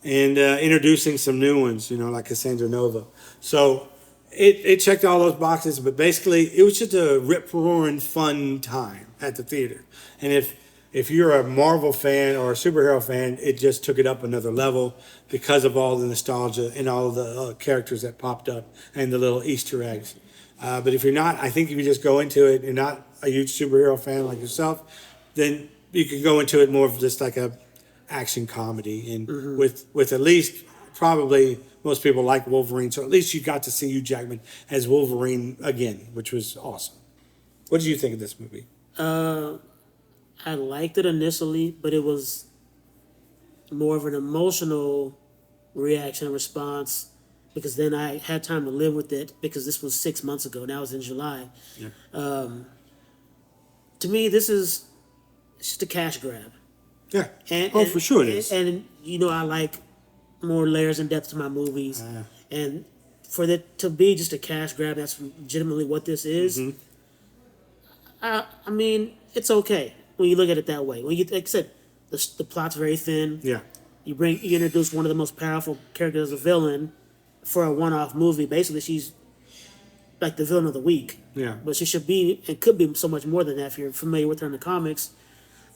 Speaker 2: and introducing some new ones. Like Cassandra Nova. So it checked all those boxes. But basically, it was just a rip roaring fun time at the theater. And if you're a Marvel fan or a superhero fan, it just took it up another level because of all the nostalgia and all the characters that popped up and the little Easter eggs. But if you're not, I think if you just go into it, you're not a huge superhero fan like yourself, then you can go into it more of just like a action comedy. And with at least probably most people like Wolverine, so at least you got to see Hugh Jackman as Wolverine again, which was awesome. What did you think of this movie?
Speaker 1: I liked it initially, but it was more of an emotional reaction and response because then I had time to live with it because this was 6 months ago. Now it's in July.
Speaker 2: Yeah.
Speaker 1: To me, it's just a cash grab.
Speaker 2: Yeah.
Speaker 1: And
Speaker 2: for sure it is.
Speaker 1: And I like more layers and depth to my movies. And for it to be just a cash grab, that's legitimately what this is. I mean, it's okay when you look at it that way. When like I said, the plot's very thin.
Speaker 2: Yeah.
Speaker 1: You introduce one of the most powerful characters as a villain for a one-off movie. Basically, she's like the villain of the week.
Speaker 2: Yeah.
Speaker 1: But she should be and could be so much more than that if you're familiar with her in the comics.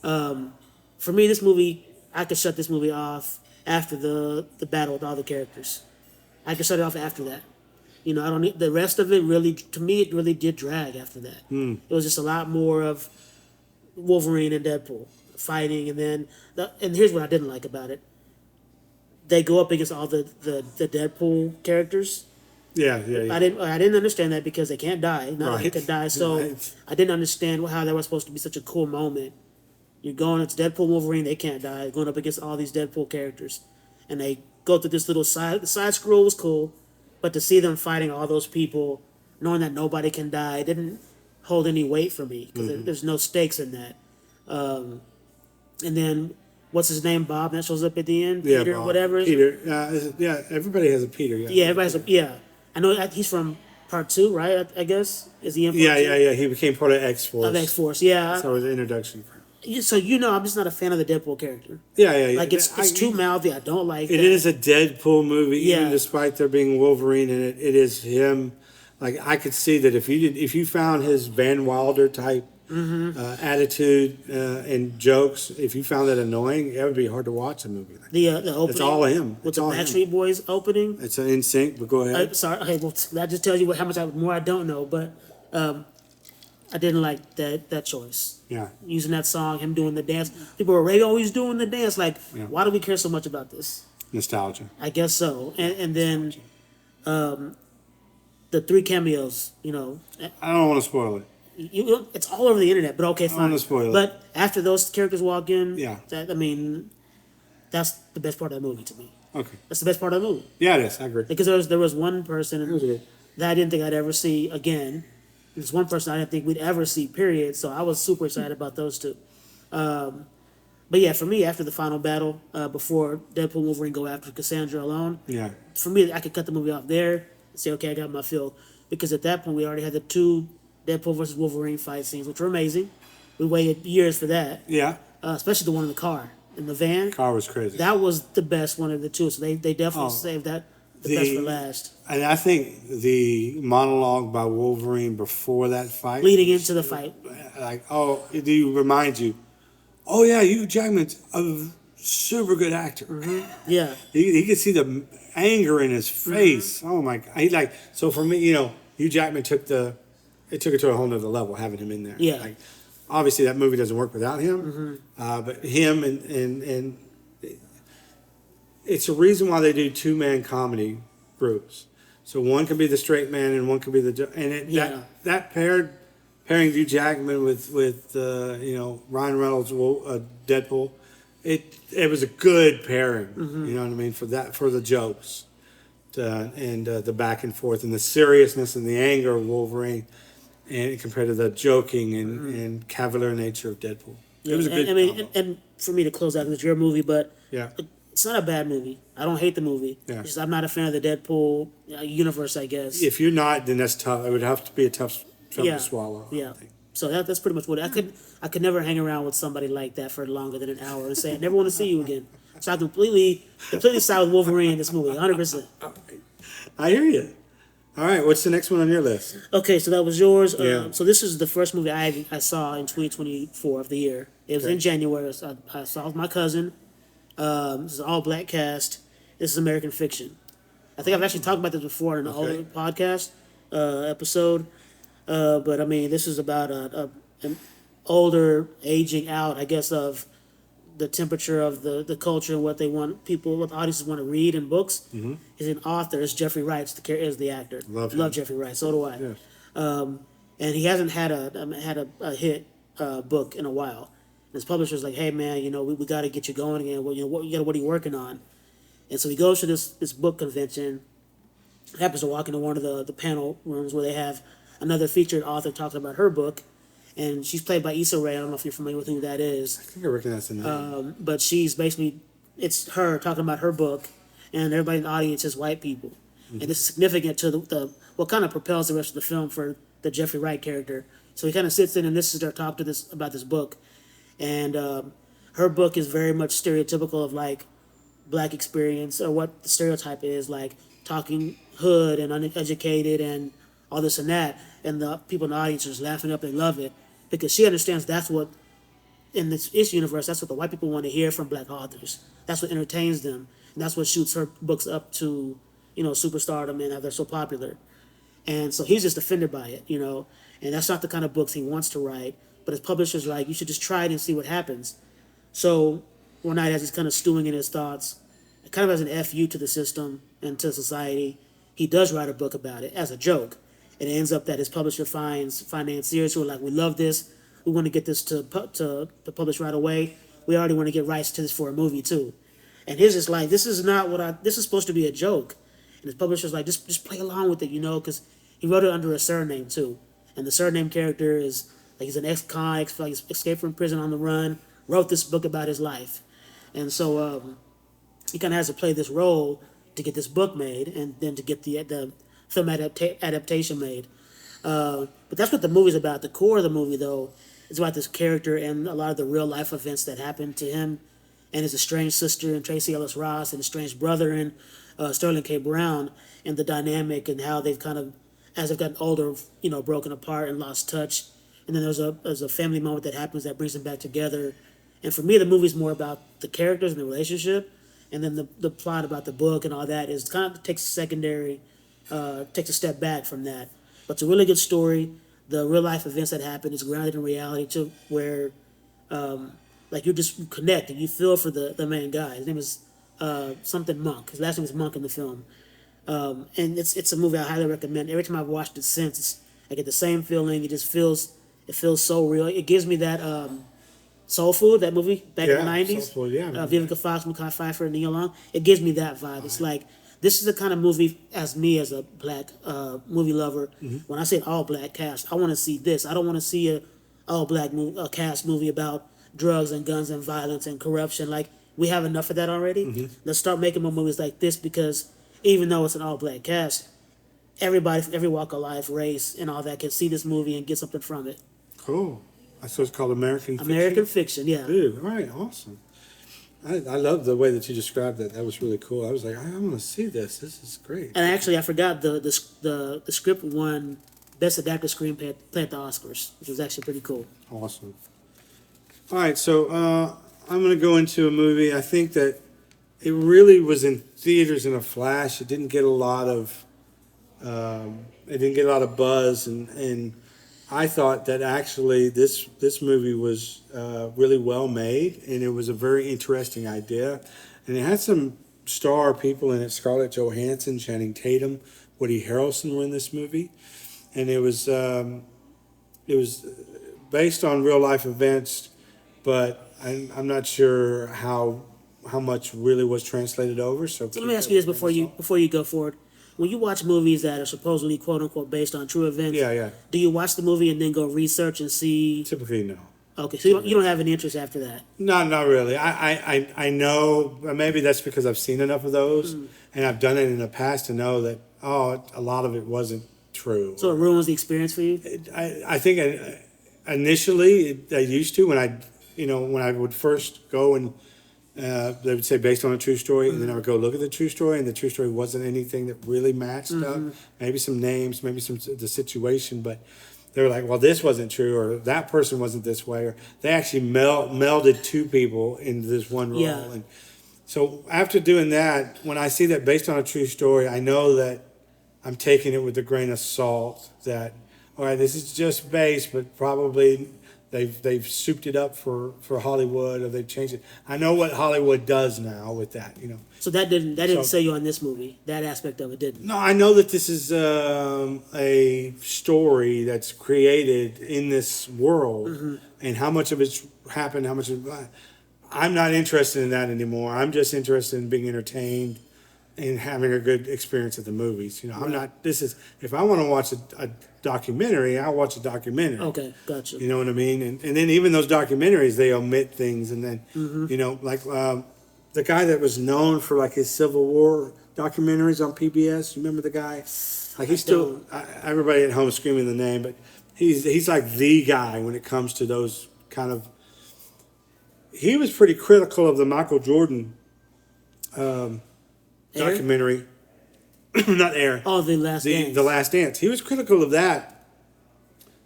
Speaker 1: For me, this movie, I could shut this movie off after the battle with all the characters. I could shut it off after that. I don't need the rest of it. Really, to me, it really did drag after that. It was just a lot more of Wolverine and Deadpool fighting, and then and here's what I didn't like about it. They go up against all the Deadpool characters.
Speaker 2: Yeah.
Speaker 1: I didn't understand that because they can't die. None of them can die. So
Speaker 2: Right.
Speaker 1: I didn't understand how that was supposed to be such a cool moment. You're going, it's Deadpool, Wolverine, they can't die. Going up against all these Deadpool characters. And they go through this little the side scroll was cool, but to see them fighting all those people, knowing that nobody can die, didn't hold any weight for me because there's no stakes in that. And then, what's his name, Bob, that shows up at the end?
Speaker 2: Yeah,
Speaker 1: Peter,
Speaker 2: Bob.
Speaker 1: whatever.
Speaker 2: Peter. Yeah, everybody has a Peter. Yeah.
Speaker 1: Yeah, everybody's I know he's from part 2, right? I guess is he in part 2?
Speaker 2: Yeah. He became part of X-Force.
Speaker 1: Of X-Force, yeah.
Speaker 2: So it was an introduction.
Speaker 1: So I'm just not a fan of the Deadpool character.
Speaker 2: Yeah.
Speaker 1: Like it's too mouthy. I don't like
Speaker 2: It
Speaker 1: that.
Speaker 2: is a Deadpool movie, even
Speaker 1: Yeah.
Speaker 2: despite there being Wolverine in it. It is him. Like I could see that if you found his Van Wilder type attitude and jokes, if you found that annoying, it would be hard to watch a movie like that.
Speaker 1: The opening.
Speaker 2: It's all him.
Speaker 1: With
Speaker 2: It's
Speaker 1: the
Speaker 2: all him.
Speaker 1: Backstreet Boys opening.
Speaker 2: It's an NSYNC, but go ahead.
Speaker 1: Sorry. Okay. Well, that just tells you how much more I don't know. But I didn't like that choice.
Speaker 2: Yeah.
Speaker 1: Using that song, him doing the dance. People were already always doing the dance. Like, why do we care so much about this?
Speaker 2: Nostalgia.
Speaker 1: I guess so. And then the 3 cameos.
Speaker 2: I don't want to spoil it.
Speaker 1: It's all over the internet. But okay, fine.
Speaker 2: wanna spoil it.
Speaker 1: But after those characters walk in,
Speaker 2: Yeah.
Speaker 1: that's the best part of the movie to me.
Speaker 2: Okay.
Speaker 1: That's the best part of the movie.
Speaker 2: Yeah, it is. I agree.
Speaker 1: Because there was one person
Speaker 2: was good.
Speaker 1: that I didn't think I'd ever see again. There's one person I didn't think we'd ever see, period. So I was super excited about those two. But yeah, for me, after the final battle, before Deadpool and Wolverine go after Cassandra alone,
Speaker 2: Yeah.
Speaker 1: for me, I could cut the movie off there and say, okay, I got my fill. Because at that point, we already had the 2 Deadpool versus Wolverine fight scenes, which were amazing. We waited years for that,
Speaker 2: Yeah.
Speaker 1: especially the one in the car, in the van.
Speaker 2: Car was crazy.
Speaker 1: That was the best one of the 2. So they definitely saved that the best for last.
Speaker 2: And I think the monologue by Wolverine before that fight,
Speaker 1: Leading into the fight.
Speaker 2: like, do you remind you? Oh yeah, Hugh Jackman's a super good actor.
Speaker 1: Yeah.
Speaker 2: He could see the anger in his face. Oh my God! He so for me, Hugh Jackman took it to a whole nother level having him in there.
Speaker 1: Yeah.
Speaker 2: Like, obviously that movie doesn't work without him, but him and it's a reason why they do 2-man comedy groups. So one can be the straight man and one can be that pairing Hugh Jackman with Ryan Reynolds Deadpool, it was a good pairing. You know what I mean, for the jokes, and the back and forth and the seriousness and the anger of Wolverine, and compared to the joking and cavalier nature of Deadpool. It was a good.
Speaker 1: And for me to close out, 'cause it's your movie, but
Speaker 2: Yeah.
Speaker 1: it's not a bad movie. I don't hate the movie.
Speaker 2: Yeah.
Speaker 1: It's just I'm not a fan of the Deadpool universe, I guess.
Speaker 2: If you're not, then that's tough. It would have to be a tough film
Speaker 1: Yeah.
Speaker 2: to swallow. I
Speaker 1: Yeah.
Speaker 2: think.
Speaker 1: So that's pretty much what I could never hang around with somebody like that for longer than an hour and say I never want to see you again. So I completely side with Wolverine in this movie, 100%.
Speaker 2: I hear you. All right, what's the next one on your list?
Speaker 1: Okay, so that was yours.
Speaker 2: Yeah.
Speaker 1: So this is the first movie I saw in 2024 of the year. It was
Speaker 2: Okay.
Speaker 1: in January. So I saw it with my cousin. This is an all black cast. This is American Fiction. I think I've actually talked about this before in an older podcast episode. But I mean, this is about an older aging out, I guess, of the temperature of the culture and what they want people, what the audiences want to read in books. Mm-hmm. He's an author. It's Jeffrey Wright is the actor.
Speaker 2: Love him.
Speaker 1: Love Jeffrey Wright. So do I.
Speaker 2: Yes.
Speaker 1: And he hasn't had a hit book in a while. And his publisher's like, hey man, we got to get you going again. Well, what are you working on? And so he goes to this book convention. Happens to walk into one of the panel rooms where they have another featured author talking about her book, and she's played by Issa Rae. I don't know if you're familiar with who that is.
Speaker 2: I think I recognize the name.
Speaker 1: But she's basically, it's her talking about her book, and everybody in the audience is white people. Mm-hmm. And this is significant to the what kind of propels the rest of the film for the Jeffrey Wright character. So he kind of sits in and listens to her talk about this book. And her book is very much stereotypical of like black experience, or what the stereotype is, like talking hood and uneducated and all this and that. And the people in the audience are just laughing up, they love it. Because she understands that's what, in this universe, that's what the white people want to hear from black authors. That's what entertains them. And that's what shoots her books up to, superstardom and how they're so popular. And so he's just offended by it, And that's not the kind of books he wants to write. But his publisher's like, you should just try it and see what happens. So one night as he's kind of stewing in his thoughts, kind of as an FU to the system and to society, he does write a book about it as a joke. And it ends up that his publisher finds financiers who are like, we love this. We want to get this to publish right away. We already want to get rights to this for a movie too. And his is like, this is supposed to be a joke. And his publisher's like, just play along with it, because he wrote it under a surname too. And the surname character is like, he's an ex-con, he's escaped from prison on the run, wrote this book about his life. And so he kind of has to play this role to get this book made and then to get the film adaptation made. But that's what the movie's about. The core of the movie, though, is about this character and a lot of the real life events that happened to him and his estranged sister and Tracy Ellis Ross and estranged brother and Sterling K. Brown, and the dynamic and how they've kind of, as they've gotten older, broken apart and lost touch. And then there's a family moment that happens that brings them back together. And for me, the movie's more about the characters and the relationship, and then the plot about the book and all that is kind of takes a step back from that. But it's a really good story. The real life events that happen is grounded in reality to where, like you connect and you feel for the main guy. His name is something Monk. His last name is Monk in the film. And it's a movie I highly recommend. Every time I've watched it since, I get the same feeling. It feels so real. It gives me that Soul Food, that movie back in the 90s.
Speaker 2: Soul Food, yeah.
Speaker 1: Vivica Fox, Mekhi Phifer, and Neil Long. It gives me that vibe. It's like, this is the kind of movie, as a black movie lover, when I say all black cast, I want to see this. I don't want to see a all black cast movie about drugs and guns and violence and corruption. Like, we have enough of that already. Let's start making more movies like this, because even though it's an all black cast, everybody from every walk of life, race, and all that can see this movie and get something from it.
Speaker 2: Cool. So it's called American Fiction?
Speaker 1: American Fiction, yeah.
Speaker 2: Dude, all right, awesome. I love the way that you described that. That was really cool. I was like, I want to see this. This is great.
Speaker 1: And actually, I forgot the script won Best Adapted Screenplay at the Oscars, which was actually pretty cool.
Speaker 2: Awesome. All right, so I'm going to go into a movie. I think that it really was in theaters in a flash. It didn't get a lot of buzz, and I thought that actually this movie was really well made, and it was a very interesting idea, and it had some star people in it. Scarlett Johansson, Channing Tatum, Woody Harrelson were in this movie, and it was based on real life events, but I'm not sure how much really was translated over. So
Speaker 1: let me ask you this before you go forward. When you watch movies that are supposedly quote unquote based on true events,
Speaker 2: yeah,
Speaker 1: do you watch the movie and then go research and see?
Speaker 2: Typically, no.
Speaker 1: Okay, so you don't have any interest after that.
Speaker 2: No, not really. I know maybe that's because I've seen enough of those, and I've done it in the past to know that a lot of it wasn't true.
Speaker 1: So it ruins the experience for you.
Speaker 2: I think initially I used to when I would first go and they would say based on a true story, and then I would go look at the true story, and the true story wasn't anything that really matched up. Maybe some names, maybe some the situation, but they were like, well, this wasn't true, or that person wasn't this way, or they actually melded two people into this one role.
Speaker 1: Yeah.
Speaker 2: And so after doing that, when I see that based on a true story, I know that I'm taking it with a grain of salt. That all right, this is just based, but probably they've souped it up for Hollywood, or they've changed it. I know what Hollywood does now with that,
Speaker 1: So that didn't
Speaker 2: So-
Speaker 1: sell you on this movie. That aspect of it didn't.
Speaker 2: No, I know that this is a story that's created in this world, and how much of it's happened, how much of I'm not interested in that anymore. I'm just interested in being entertained and having a good experience at the movies. I'm not. This is if I want to watch a documentary, I'll watch a documentary.
Speaker 1: Okay, gotcha.
Speaker 2: You know what I mean? And then even those documentaries, they omit things, and then like the guy that was known for like his Civil War documentaries on PBS. You remember the guy? Like he's still everybody at home screaming the name, but he's like the guy when it comes to those kind of. He was pretty critical of the Michael Jordan documentary, not Air.
Speaker 1: Oh, the last dance.
Speaker 2: The Last Dance. He was critical of that,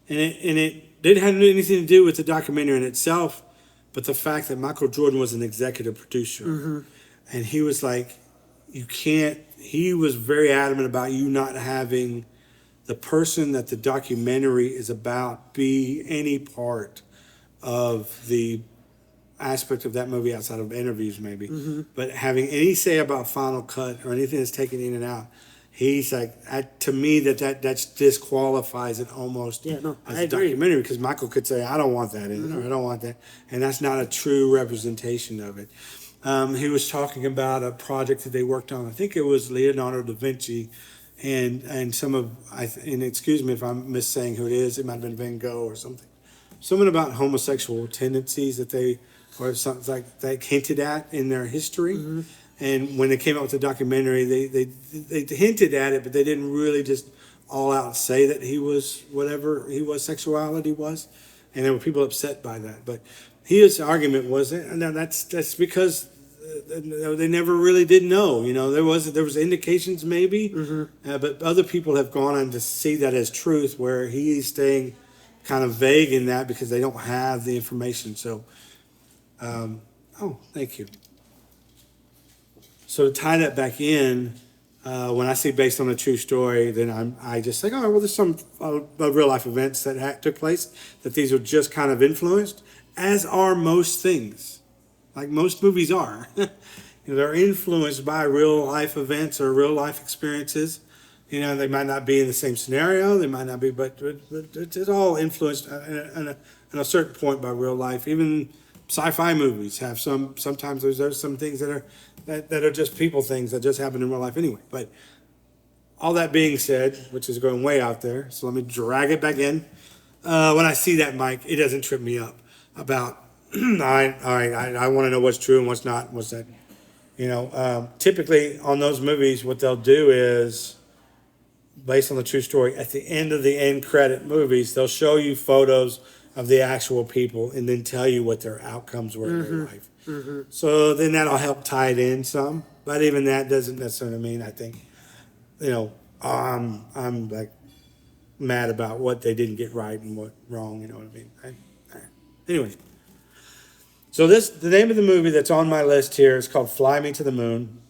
Speaker 2: and it didn't have anything to do with the documentary in itself, but the fact that Michael Jordan was an executive producer, and he was like, you can't. He was very adamant about you not having the person that the documentary is about be any part of the aspect of that movie outside of interviews maybe, but having any say about Final Cut or anything that's taken in and out, he's like, to me that disqualifies it almost
Speaker 1: Yeah, no,
Speaker 2: as
Speaker 1: I
Speaker 2: a
Speaker 1: agree.
Speaker 2: documentary, because Michael could say, I don't want that in it, or I don't want that, and that's not a true representation of it. He was talking about a project that they worked on. I think it was Leonardo da Vinci, and some of and excuse me if I'm missaying who it is. It might have been Van Gogh or something. Something about homosexual tendencies that they or something like they hinted at in their history. And when they came out with the documentary, they hinted at it, but they didn't really just all out say that he was whatever sexuality was, and there were people upset by that. But his argument was that that's because they never really did know. There was indications maybe, but other people have gone on to see that as truth, where he's staying kind of vague in that because they don't have the information. So, thank you. So to tie that back in, when I say based on a true story, then I just think, well, there's some real life events that took place, that these are just kind of influenced, as are most things, like most movies are. They're influenced by real life events or real life experiences. They might not be in the same scenario, they might not be, but it's all influenced at a certain point by real life. Even sci-fi movies have sometimes there's some things that are just people things that just happen in real life anyway. But all that being said, which is going way out there, so let me drag it back in. When I see that, Mike, it doesn't trip me up about, I want to know what's true and what's not, what's that. Typically on those movies, what they'll do is, based on the true story, at the end of the end credit movies, they'll show you photos of the actual people and then tell you what their outcomes were in their life. So then that'll help tie it in some, but even that doesn't necessarily mean, I think, I'm like mad about what they didn't get right and what wrong, you know what I mean? Anyway, so the name of the movie that's on my list here is called Fly Me to the Moon.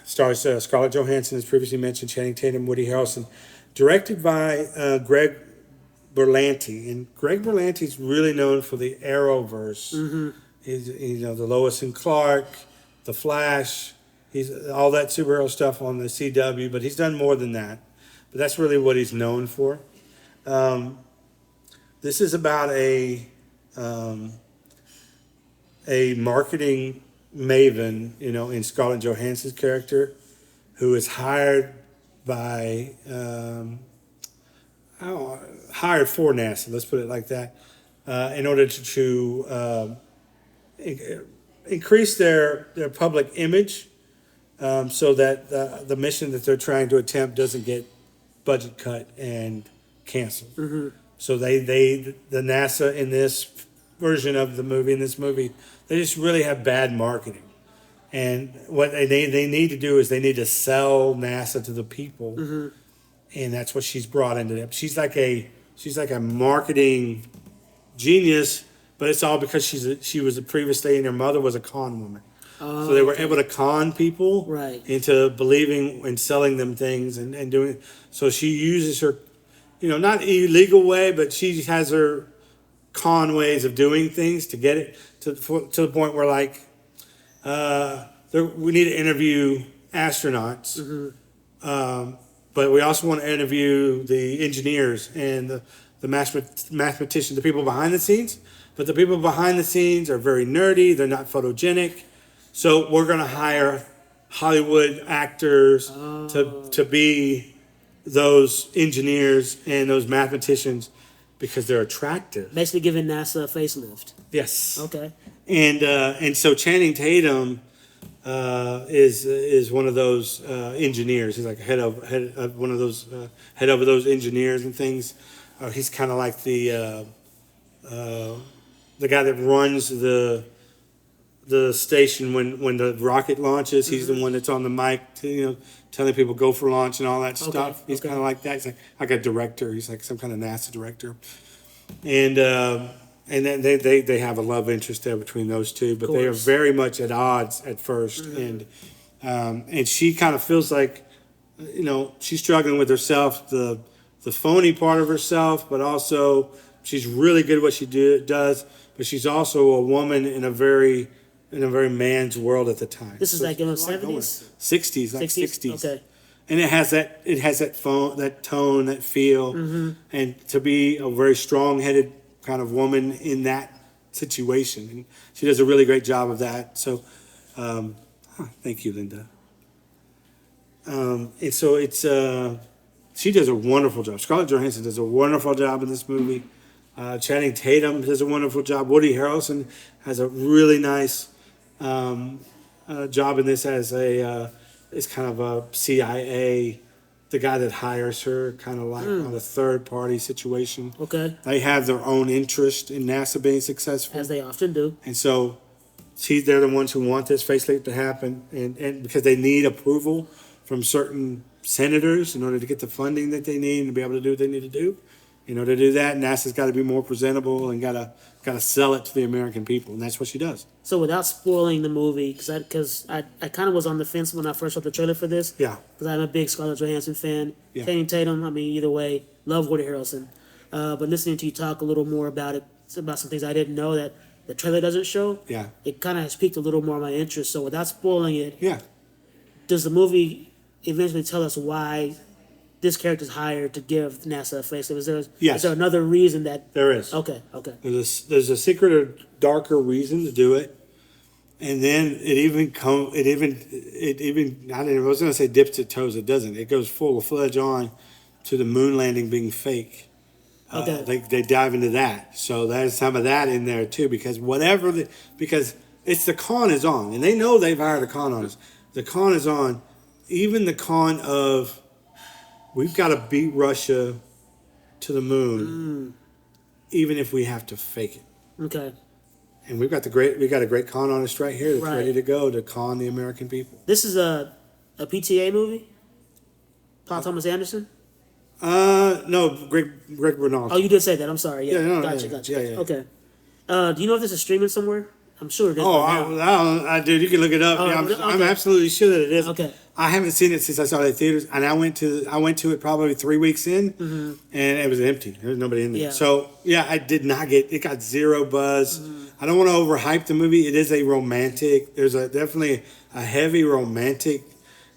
Speaker 2: Stars Scarlett Johansson, as previously mentioned, Channing Tatum, Woody Harrelson. Directed by Greg Berlanti. And Greg Berlanti's really known for the Arrowverse. He's, the Lois and Clark, The Flash. He's all that superhero stuff on the CW, but he's done more than that. But that's really what he's known for. This is about a marketing maven, in Scarlett Johansson's character, who is hired hired for NASA. Let's put it like that. in order to increase their public image, so that the mission that they're trying to attempt doesn't get budget cut and canceled. So the NASA in this version of the movie, they just really have bad marketing. And what they need to do is they need to sell NASA to the people, and that's what she's brought into them. She's like a marketing genius, but it's all because she was previously, and her mother was a con woman. So they were able to con people
Speaker 1: Right.
Speaker 2: into believing and selling them things and doing. So she uses her, not illegal way, but she has her con ways of doing things to get it to the point where we need to interview astronauts, but we also want to interview the engineers and the mathematicians, the people behind the scenes. But the people behind the scenes are very nerdy. They're not photogenic. So we're going to hire Hollywood actors to be those engineers and those mathematicians because they're attractive.
Speaker 1: Basically giving NASA a facelift.
Speaker 2: Yes.
Speaker 1: Okay.
Speaker 2: And so Channing Tatum is one of those engineers. He's like head of one of those head over those engineers and things. He's kind of like the guy that runs the station when the rocket launches. He's the one that's on the mic, telling people go for launch and all that stuff. He's kind of like that. He's like a director. He's like some kind of NASA director. And then they have a love interest there between those two, but they are very much at odds at first. And she kind of feels like, she's struggling with herself, the phony part of herself, but also she's really good at what she does. But she's also a woman in a very man's world at the time.
Speaker 1: This is like in the 70s?
Speaker 2: 60s, like 60s.
Speaker 1: Okay.
Speaker 2: And it has that tone, that feel, and to be a very strong-headed kind of woman in that situation, and she does a really great job of that. So, thank you, Linda. And so it's she does a wonderful job. Scarlett Johansson does a wonderful job in this movie. Channing Tatum does a wonderful job. Woody Harrelson has a really nice job in this as is kind of a CIA, the guy that hires her, kind of like on a third party situation.
Speaker 1: Okay.
Speaker 2: They have their own interest in NASA being successful.
Speaker 1: As they often do.
Speaker 2: And so they're the ones who want this facelift to happen, and because they need approval from certain senators in order to get the funding that they need and to be able to do what they need to do. To do that, NASA's got to be more presentable and got to sell it to the American people, and that's what she does.
Speaker 1: So without spoiling the movie, because I kind of was on the fence when I first saw the trailer for this.
Speaker 2: Yeah.
Speaker 1: Because I'm a big Scarlett Johansson fan.
Speaker 2: Yeah.
Speaker 1: Channing Tatum, either way, love Woody Harrelson. But listening to you talk a little more about it, about some things I didn't know that the trailer doesn't show.
Speaker 2: Yeah.
Speaker 1: It kind of has piqued a little more my interest. So without spoiling it,
Speaker 2: Yeah.
Speaker 1: does the movie eventually tell us why this character's hired to give NASA a facelift?
Speaker 2: Yes.
Speaker 1: Is there another reason that?
Speaker 2: There is.
Speaker 1: Okay.
Speaker 2: There's a secret or darker reason to do it, and then it even I was going to say dips its toes. It doesn't. It goes full-fledged on to the moon landing being fake.
Speaker 1: Okay.
Speaker 2: They dive into that. So there's some of that in there too, because because it's the con is on, and they know they've hired a con on us. The con is on, even the con of we've got to beat Russia to the moon, even if we have to fake it.
Speaker 1: Okay.
Speaker 2: And we got a great con artist right here that's
Speaker 1: Right.
Speaker 2: ready to go to con the American people.
Speaker 1: This is a PTA movie? Paul Thomas Anderson?
Speaker 2: No, Greg Bernal.
Speaker 1: Oh, you did say that. I'm sorry. Yeah.
Speaker 2: Yeah, no,
Speaker 1: Gotcha.
Speaker 2: yeah.
Speaker 1: Okay. Do you know if this is streaming somewhere? I'm sure it is.
Speaker 2: Oh,
Speaker 1: by now.
Speaker 2: I dude, you can look it up.
Speaker 1: Oh,
Speaker 2: Yeah, I'm
Speaker 1: okay.
Speaker 2: absolutely sure that it is.
Speaker 1: Okay.
Speaker 2: I haven't seen it since I saw it at theaters, and I went to it probably 3 weeks in, and it was empty. There was nobody in there.
Speaker 1: Yeah.
Speaker 2: So yeah, I did not get it. Got zero buzz. I don't want to overhype the movie. It is a romantic. There's definitely a heavy romantic,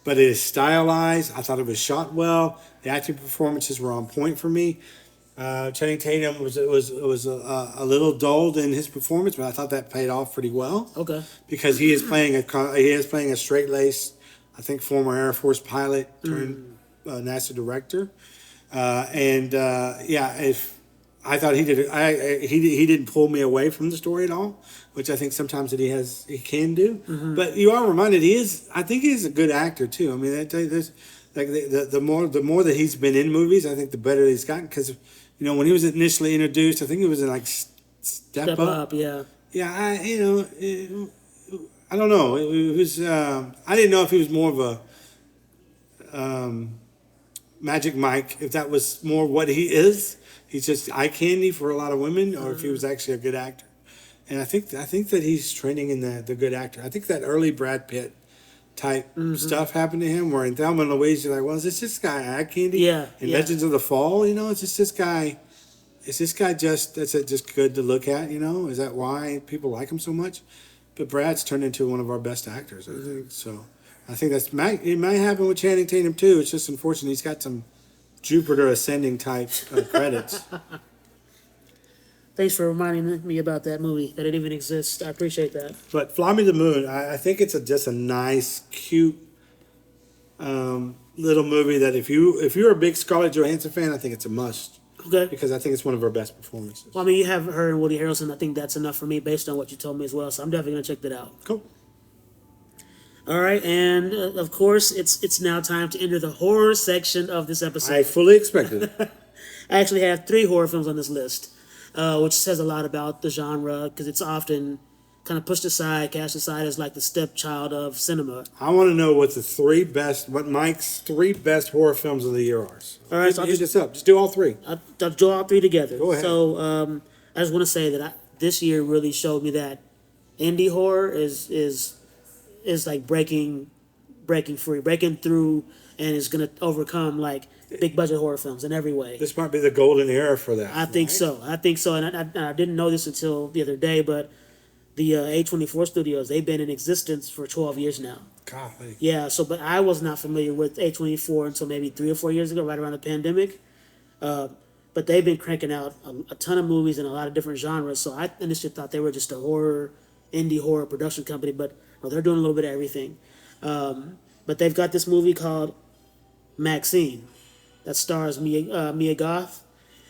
Speaker 2: but it is stylized. I thought it was shot well. The acting performances were on point for me. Channing Tatum was a little dulled in his performance, but I thought that paid off pretty well.
Speaker 1: Okay.
Speaker 2: Because he is playing a straight laced, I think, former Air Force pilot turned NASA director, I thought he did. He didn't pull me away from the story at all, which I think sometimes that he can do. But you are reminded he is. I think he is a good actor too. I mean, there's like the more that he's been in movies, I think the better he's gotten. Because when he was initially introduced, I think it was in like Step Up.
Speaker 1: Yeah.
Speaker 2: Yeah, I don't know. It was. I didn't know if he was more of a Magic Mike, if that was more what he is. He's just eye candy for a lot of women, or if he was actually a good actor. And I think that he's trending in the good actor. I think that early Brad Pitt type stuff happened to him, where in Thelma and Louise, you're like, well, is this guy eye candy?
Speaker 1: Yeah.
Speaker 2: In
Speaker 1: yeah.
Speaker 2: Legends of the Fall, it's just this guy. Is this guy just good to look at? Is that why people like him so much? But Brad's turned into one of our best actors, I think. So I think it might happen with Channing Tatum too. It's just unfortunate he's got some Jupiter ascending type credits.
Speaker 1: Thanks for reminding me about that movie, that it even exists. I appreciate that.
Speaker 2: But Fly Me to the Moon, I think it's just a nice, cute little movie that if you're a big Scarlett Johansson fan, I think it's a must.
Speaker 1: Okay.
Speaker 2: Because I think it's one of her best performances.
Speaker 1: Well, I mean, you have her and Woody Harrelson. I think that's enough for me based on what you told me as well. So I'm definitely going to check that out.
Speaker 2: Cool.
Speaker 1: All right, and of course, it's now time to enter the horror section of this episode.
Speaker 2: I fully expected it.
Speaker 1: I actually have 3 horror films on this list, which says a lot about the genre because it's often kind of pushed aside, cast aside as like the stepchild of cinema.
Speaker 2: I want to know what Mike's 3 best horror films of the year are.
Speaker 1: All right, so
Speaker 2: just do all 3.
Speaker 1: I'll draw all 3 together.
Speaker 2: Go ahead.
Speaker 1: So I just want to say that this year really showed me that indie horror is like breaking free, breaking through, and is going to overcome like big budget horror films in every way.
Speaker 2: This might be the golden era for that.
Speaker 1: I think so. And I didn't know this until the other day, but the A24 studios, they've been in existence for 12 years now.
Speaker 2: Golly.
Speaker 1: Yeah, but I was not familiar with A24 until maybe 3 or 4 years ago, right around the pandemic. But they've been cranking out a ton of movies in a lot of different genres. So I initially thought they were just a indie horror production company, but no, they're doing a little bit of everything. But they've got this movie called Maxine that stars Mia Goth.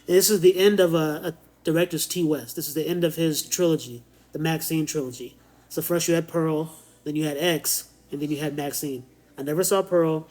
Speaker 1: And this is the end of a director's T. West. This is the end of his trilogy, the Maxine trilogy. So first you had Pearl, then you had X, and then you had Maxine. I never saw Pearl,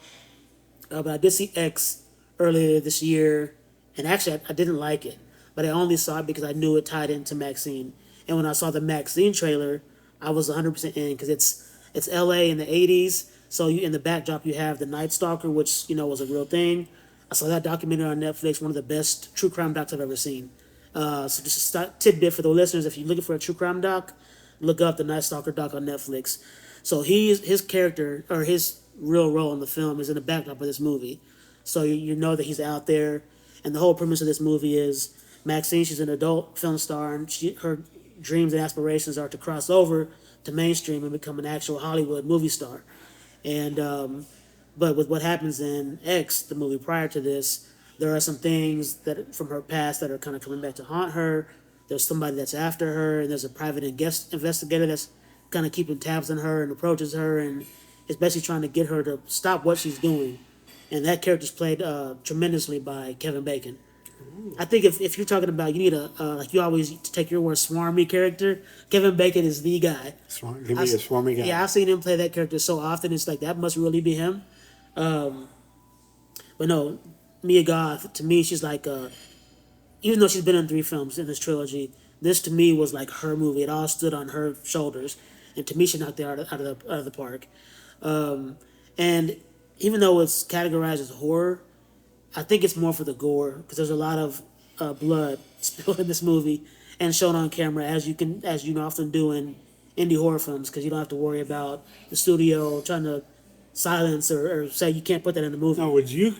Speaker 1: but I did see X earlier this year, and actually I didn't like it, but I only saw it because I knew it tied into Maxine. And when I saw the Maxine trailer, I was 100% in because it's L.A. in the 80s, so in the backdrop you have the Night Stalker, which was a real thing. I saw that documentary on Netflix, one of the best true crime docs I've ever seen. So just a tidbit for the listeners: if you're looking for a true crime doc, look up the Night Stalker doc on Netflix. So his character, or his real role in the film, is in the backdrop of this movie. So you know that he's out there, and the whole premise of this movie is Maxine. She's an adult film star, and her dreams and aspirations are to cross over to mainstream and become an actual Hollywood movie star. And but with what happens in X, the movie prior to this, there are some things that from her past that are kind of coming back to haunt her. There's somebody that's after her, and there's a private investigator that's kind of keeping tabs on her and approaches her and is basically trying to get her to stop what she's doing. And that character's played tremendously by Kevin Bacon. I think if you're talking about, you need like you always take your word, swarmy character, Kevin Bacon is the guy.
Speaker 2: Give me a swarmy guy.
Speaker 1: Yeah, I've seen him play that character so often. It's like, that must really be him. But no, Mia Goth, to me, she's like, even though she's been in 3 films in this trilogy, this to me was like her movie. It all stood on her shoulders. And to me, she knocked it out of the park. And even though it's categorized as horror, I think it's more for the gore, because there's a lot of blood spilled in this movie and shown on camera, as you often do in indie horror films, because you don't have to worry about the studio trying to silence or say you can't put that in the movie.
Speaker 2: Now, would you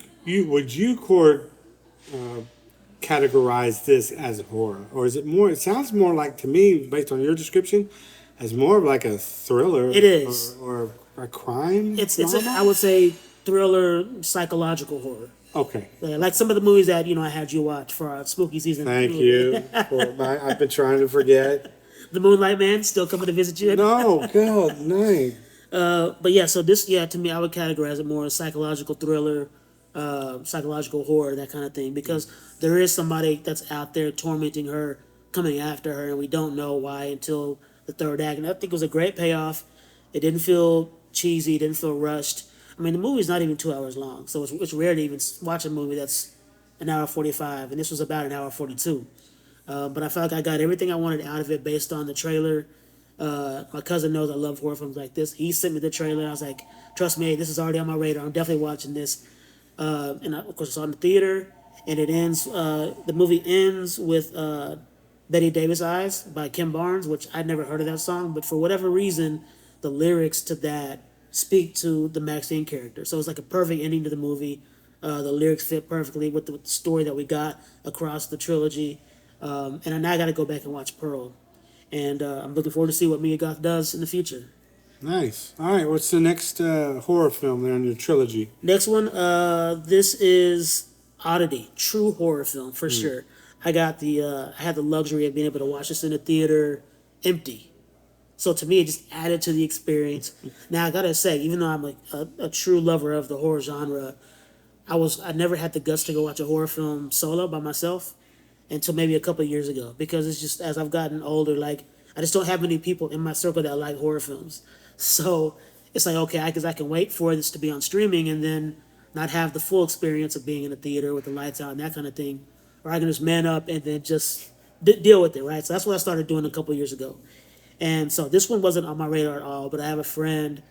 Speaker 2: categorize this as horror, or is it more? It sounds more like, to me, based on your description, as more of like a thriller.
Speaker 1: It is,
Speaker 2: or a crime.
Speaker 1: I would say thriller, psychological horror.
Speaker 2: Okay.
Speaker 1: Like some of the movies that I had you watch for our spooky season.
Speaker 2: Thank you. I've been trying to forget.
Speaker 1: The Moonlight Man still coming to visit you.
Speaker 2: No, God, no.
Speaker 1: But yeah, so this, to me, I would categorize it more as psychological thriller, psychological horror, that kind of thing, because there is somebody that's out there tormenting her, coming after her, and we don't know why until the third act. And I think it was a great payoff. It didn't feel cheesy, it didn't feel rushed. I mean, the movie's not even 2 hours long, so it's rare to even watch a movie that's an hour 45, and this was about an hour 42. But I felt like I got everything I wanted out of it based on the trailer. My cousin knows I love horror films like this. He sent me the trailer. I was like, trust me, this is already on my radar. I'm definitely watching this. Of course, it's on the theater, and it ends. The movie ends with "Betty Davis Eyes" by Kim Barnes, which I'd never heard of that song, but for whatever reason, the lyrics to that speak to the Maxine character. So it's like a perfect ending to the movie. The lyrics fit perfectly with the story that we got across the trilogy. And now I got to go back and watch Pearl, and I'm looking forward to see what Mia Goth does in the future.
Speaker 2: Nice. All right, what's the next horror film there in your trilogy?
Speaker 1: Next one, this is Oddity, true horror film for sure. I had the luxury of being able to watch this in the theater empty. So to me, it just added to the experience. Now I gotta say, even though I'm like a true lover of the horror genre, I never had the guts to go watch a horror film solo by myself until maybe a couple of years ago, because it's just as I've gotten older, like I just don't have many people in my circle that like horror films. So it's like, okay, because I can wait for this to be on streaming and then not have the full experience of being in a theater with the lights out and that kind of thing, or I can just man up and then just deal with it, right? So that's what I started doing a couple of years ago. And so this one wasn't on my radar at all, but I have a friend,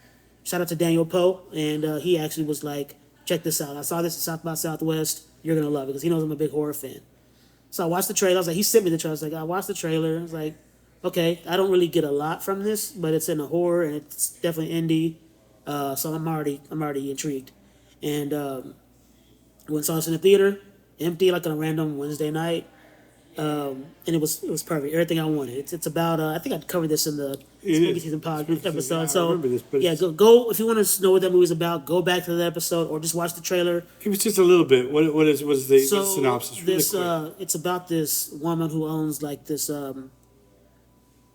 Speaker 1: shout out to Daniel Poe, and he actually was like, check this out. I saw this at South by Southwest. You're going to love it, because he knows I'm a big horror fan. So I watched the trailer. I was like, he sent me the trailer. I was like, I watched the trailer. I was like, okay, I don't really get a lot from this, but it's in a horror and it's definitely indie. So I'm already intrigued. And went and saw this in the theater, empty, like on a random Wednesday night. And it was perfect. Everything I wanted. It's about I think I covered this in the Spooky Season pod episode.
Speaker 2: Yeah, I
Speaker 1: So
Speaker 2: remember this, but
Speaker 1: yeah,
Speaker 2: it's-
Speaker 1: go if you want to know what that movie's about. Go back to that episode or just watch the trailer.
Speaker 2: Give us just a little bit. What's the
Speaker 1: So
Speaker 2: synopsis? Really
Speaker 1: this
Speaker 2: quick.
Speaker 1: it's about this woman who owns like this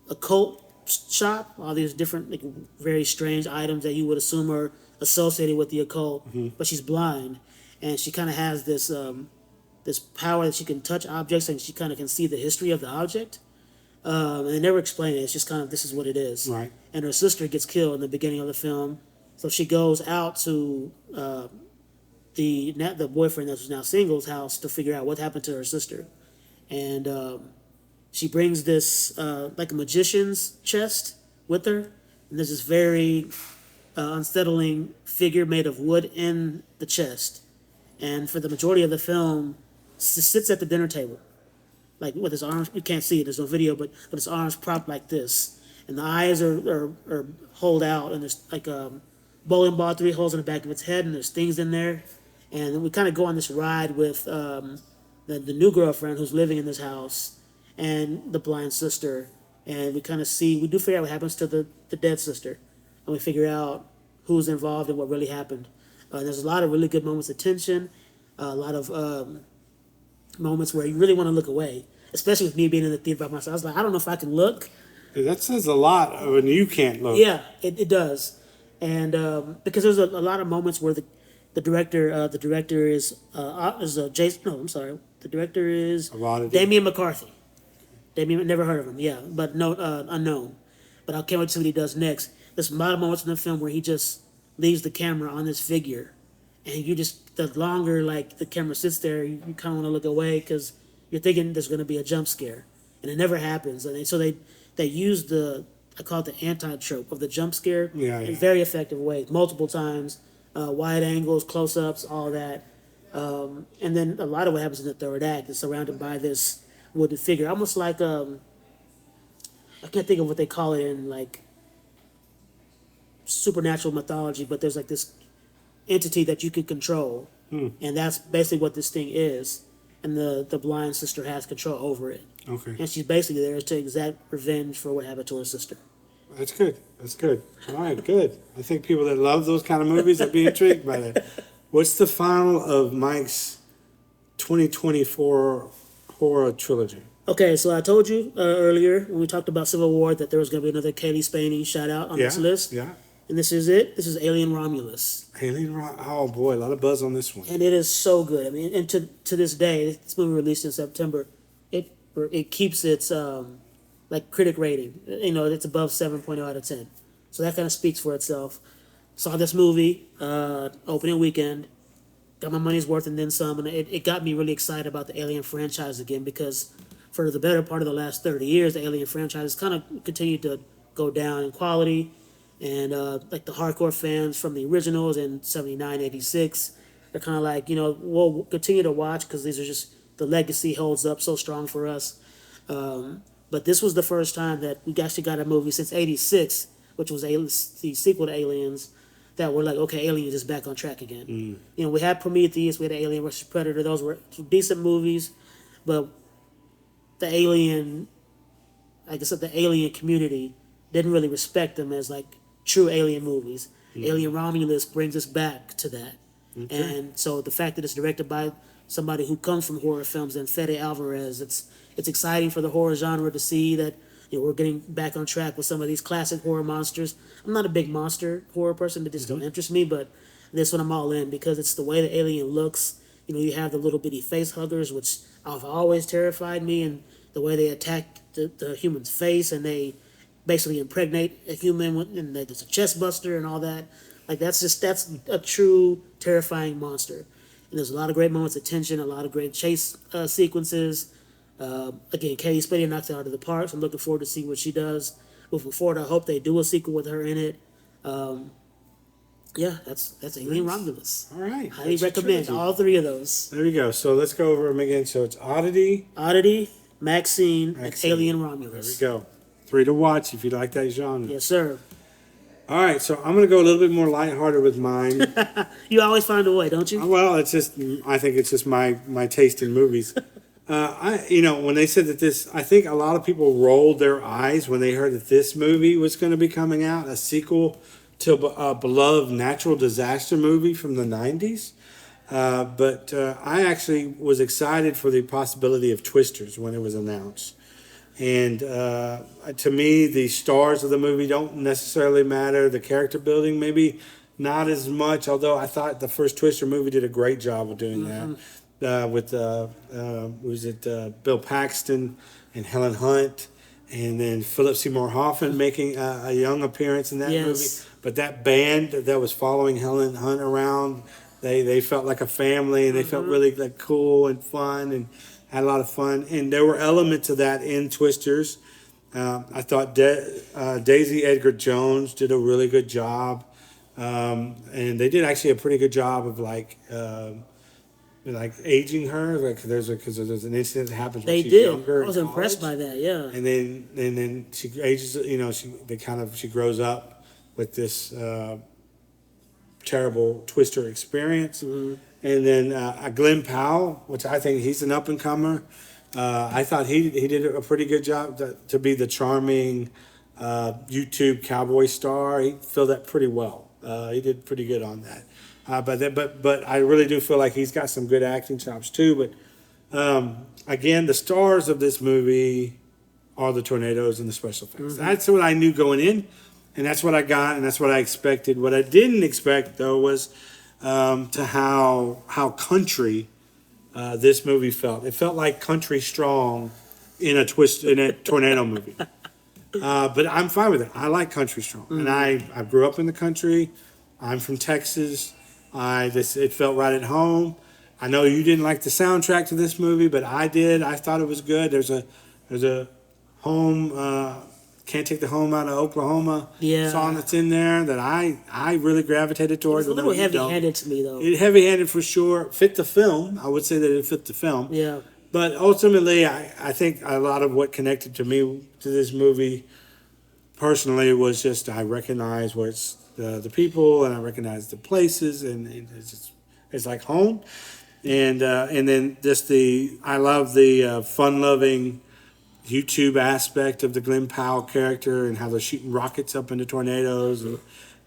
Speaker 1: occult shop. All these different like very strange items that you would assume are associated with the occult, but she's blind, and she kind of has this power that she can touch objects and she kind of can see the history of the object. And they never explain it. It's just kind of this is what it is.
Speaker 2: Right.
Speaker 1: And her sister gets killed in the beginning of the film, so she goes out to the boyfriend that's now single's house to figure out what happened to her sister, and she brings this like a magician's chest with her, and there's this very unsettling figure made of wood in the chest, and for the majority of the film, sits at the dinner table, like with his arms. You can't see it. There's no video, but his arms propped like this, and the eyes are holed out, and there's like a bowling ball, 3 holes in the back of its head, and there's things in there, and then we kind of go on this ride with the new girlfriend who's living in this house, and the blind sister, and we do figure out what happens to the dead sister, and we figure out who's involved and what really happened. There's a lot of really good moments of tension, a lot of moments where you really want to look away, especially with me being in the theater by myself. I was like, I don't know if I can look.
Speaker 2: That says a lot when you can't look.
Speaker 1: Yeah, it does, and because there's a lot of moments where the director is Jason. No, I'm sorry. The director is
Speaker 2: Of Oddity.
Speaker 1: Damian McCarthy. Damian, never heard of him. Yeah, but no, unknown. But I can't wait to see what he does next. There's a lot of moments in the film where he just leaves the camera on this figure, and you just the longer like the camera sits there, you kind of want to look away because you're thinking there's going to be a jump scare, and it never happens. And so they use I call it the anti-trope of the jump scare in very effective ways, multiple times, wide angles, close-ups, all that. And then a lot of what happens in the third act is surrounded by this wooden figure, almost like I can't think of what they call it in like supernatural mythology, but there's like this entity that you can control, and that's basically what this thing is. And the blind sister has control over it.
Speaker 2: Okay.
Speaker 1: And she's basically there to exact revenge for what happened to her sister.
Speaker 2: That's good. That's good. All right, good. I think people that love those kind of movies will be intrigued by that. What's the final of Mike's 2024 horror trilogy?
Speaker 1: Okay, so I told you earlier when we talked about Civil War that there was going to be another Kaylee Spaney shout out on this list.
Speaker 2: Yeah.
Speaker 1: and this is it. This is Alien Romulus,
Speaker 2: Oh boy, a lot of buzz on this one.
Speaker 1: and it is so good. I mean, and to this day, this movie released in September, it keeps its like critic rating. You know, it's above 7.0 out of 10. So that kind of speaks for itself. Saw this movie opening weekend, got my money's worth and then some, and it got me really excited about the Alien franchise again because for the better part of the last 30 years, the Alien franchise has kind of continued to go down in quality. And like the hardcore fans from the originals in 79, 86, they're kind of like, you know, we'll continue to watch because these are just, the legacy holds up so strong for us. But this was the first time that we actually got a movie since 86, which was the sequel to Aliens, that we're like, okay, Aliens is back on track again. You know, we had Prometheus, we had Alien vs. Predator, those were decent movies, but the Alien, like I said, the Alien community didn't really respect them as like true Alien movies. Alien Romulus brings us back to that. Okay. And so the fact that it's directed by somebody who comes from horror films and Fede Alvarez, it's exciting for the horror genre to see that, you know, we're getting back on track with some of these classic horror monsters. I'm not a big monster horror person; that just don't interest me. But this one I'm all in because it's the way the alien looks. You know, you have the little bitty face huggers, which have always terrified me, and the way they attack the human's face and they basically impregnate a human, and there's a chest buster and all that. Like that's a true terrifying monster. And there's a lot of great moments of tension, a lot of great chase sequences. Again, Katie Spade knocks it out of the park. So I'm looking forward to see what she does. Moving forward, I hope they do a sequel with her in it. Yeah, that's Alien Romulus.
Speaker 2: All right.
Speaker 1: Highly recommend all three of those.
Speaker 2: There you go. So let's go over them again. So it's Oddity,
Speaker 1: Maxine, and Alien Romulus.
Speaker 2: There we go. 3 to watch if you like that genre.
Speaker 1: Yes, sir.
Speaker 2: All right, so I'm going to go a little bit more lighthearted with mine.
Speaker 1: You always find a way, don't you?
Speaker 2: Well, I think it's just my taste in movies. When they said that this, I think a lot of people rolled their eyes when they heard that this movie was going to be coming out, a sequel to a beloved natural disaster movie from the 90s. But I actually was excited for the possibility of Twisters when it was announced. And to me, the stars of the movie don't necessarily matter. The character building, maybe not as much, although I thought the first Twister movie did a great job of doing that. With Bill Paxton and Helen Hunt, and then Philip Seymour Hoffman making a young appearance in that movie. But that band that was following Helen Hunt around, they felt like a family, and they felt really like cool and fun, and had a lot of fun. And there were elements of that in Twisters. I thought Daisy Edgar Jones did a really good job, and they did actually a pretty good job of like aging her. Because there's an incident that happens when she's younger.
Speaker 1: I was impressed by that. Yeah.
Speaker 2: And then she ages. You know, she grows up with this terrible Twister experience. And then Glenn Powell, which I think he's an up and comer. I thought he did a pretty good job to be the charming YouTube cowboy star. He filled that pretty well. He did pretty good on that. But I really do feel like he's got some good acting chops too. But again, the stars of this movie are the tornadoes and the special effects. That's what I knew going in, and that's what I got, and that's what I expected. What I didn't expect though was to how country this movie felt. It felt like Country Strong in a tornado movie. But I'm fine with it. I like Country Strong, and I grew up in the country. I'm from Texas. It felt right at home. I know you didn't like the soundtrack to this movie, but I did. I thought it was good. There's a home. Can't Take the Home Out of Oklahoma song that's in there that I really gravitated towards.
Speaker 1: It's a little heavy-handed to me, though.
Speaker 2: Heavy-handed for sure. Fit the film. I would say that it fit the film.
Speaker 1: Yeah.
Speaker 2: But ultimately, I think a lot of what connected to me to this movie personally was just I recognize where it's the people, and I recognize the places, and it's like home. And then just I love the fun-loving YouTube aspect of the Glenn Powell character and how they're shooting rockets up into tornadoes and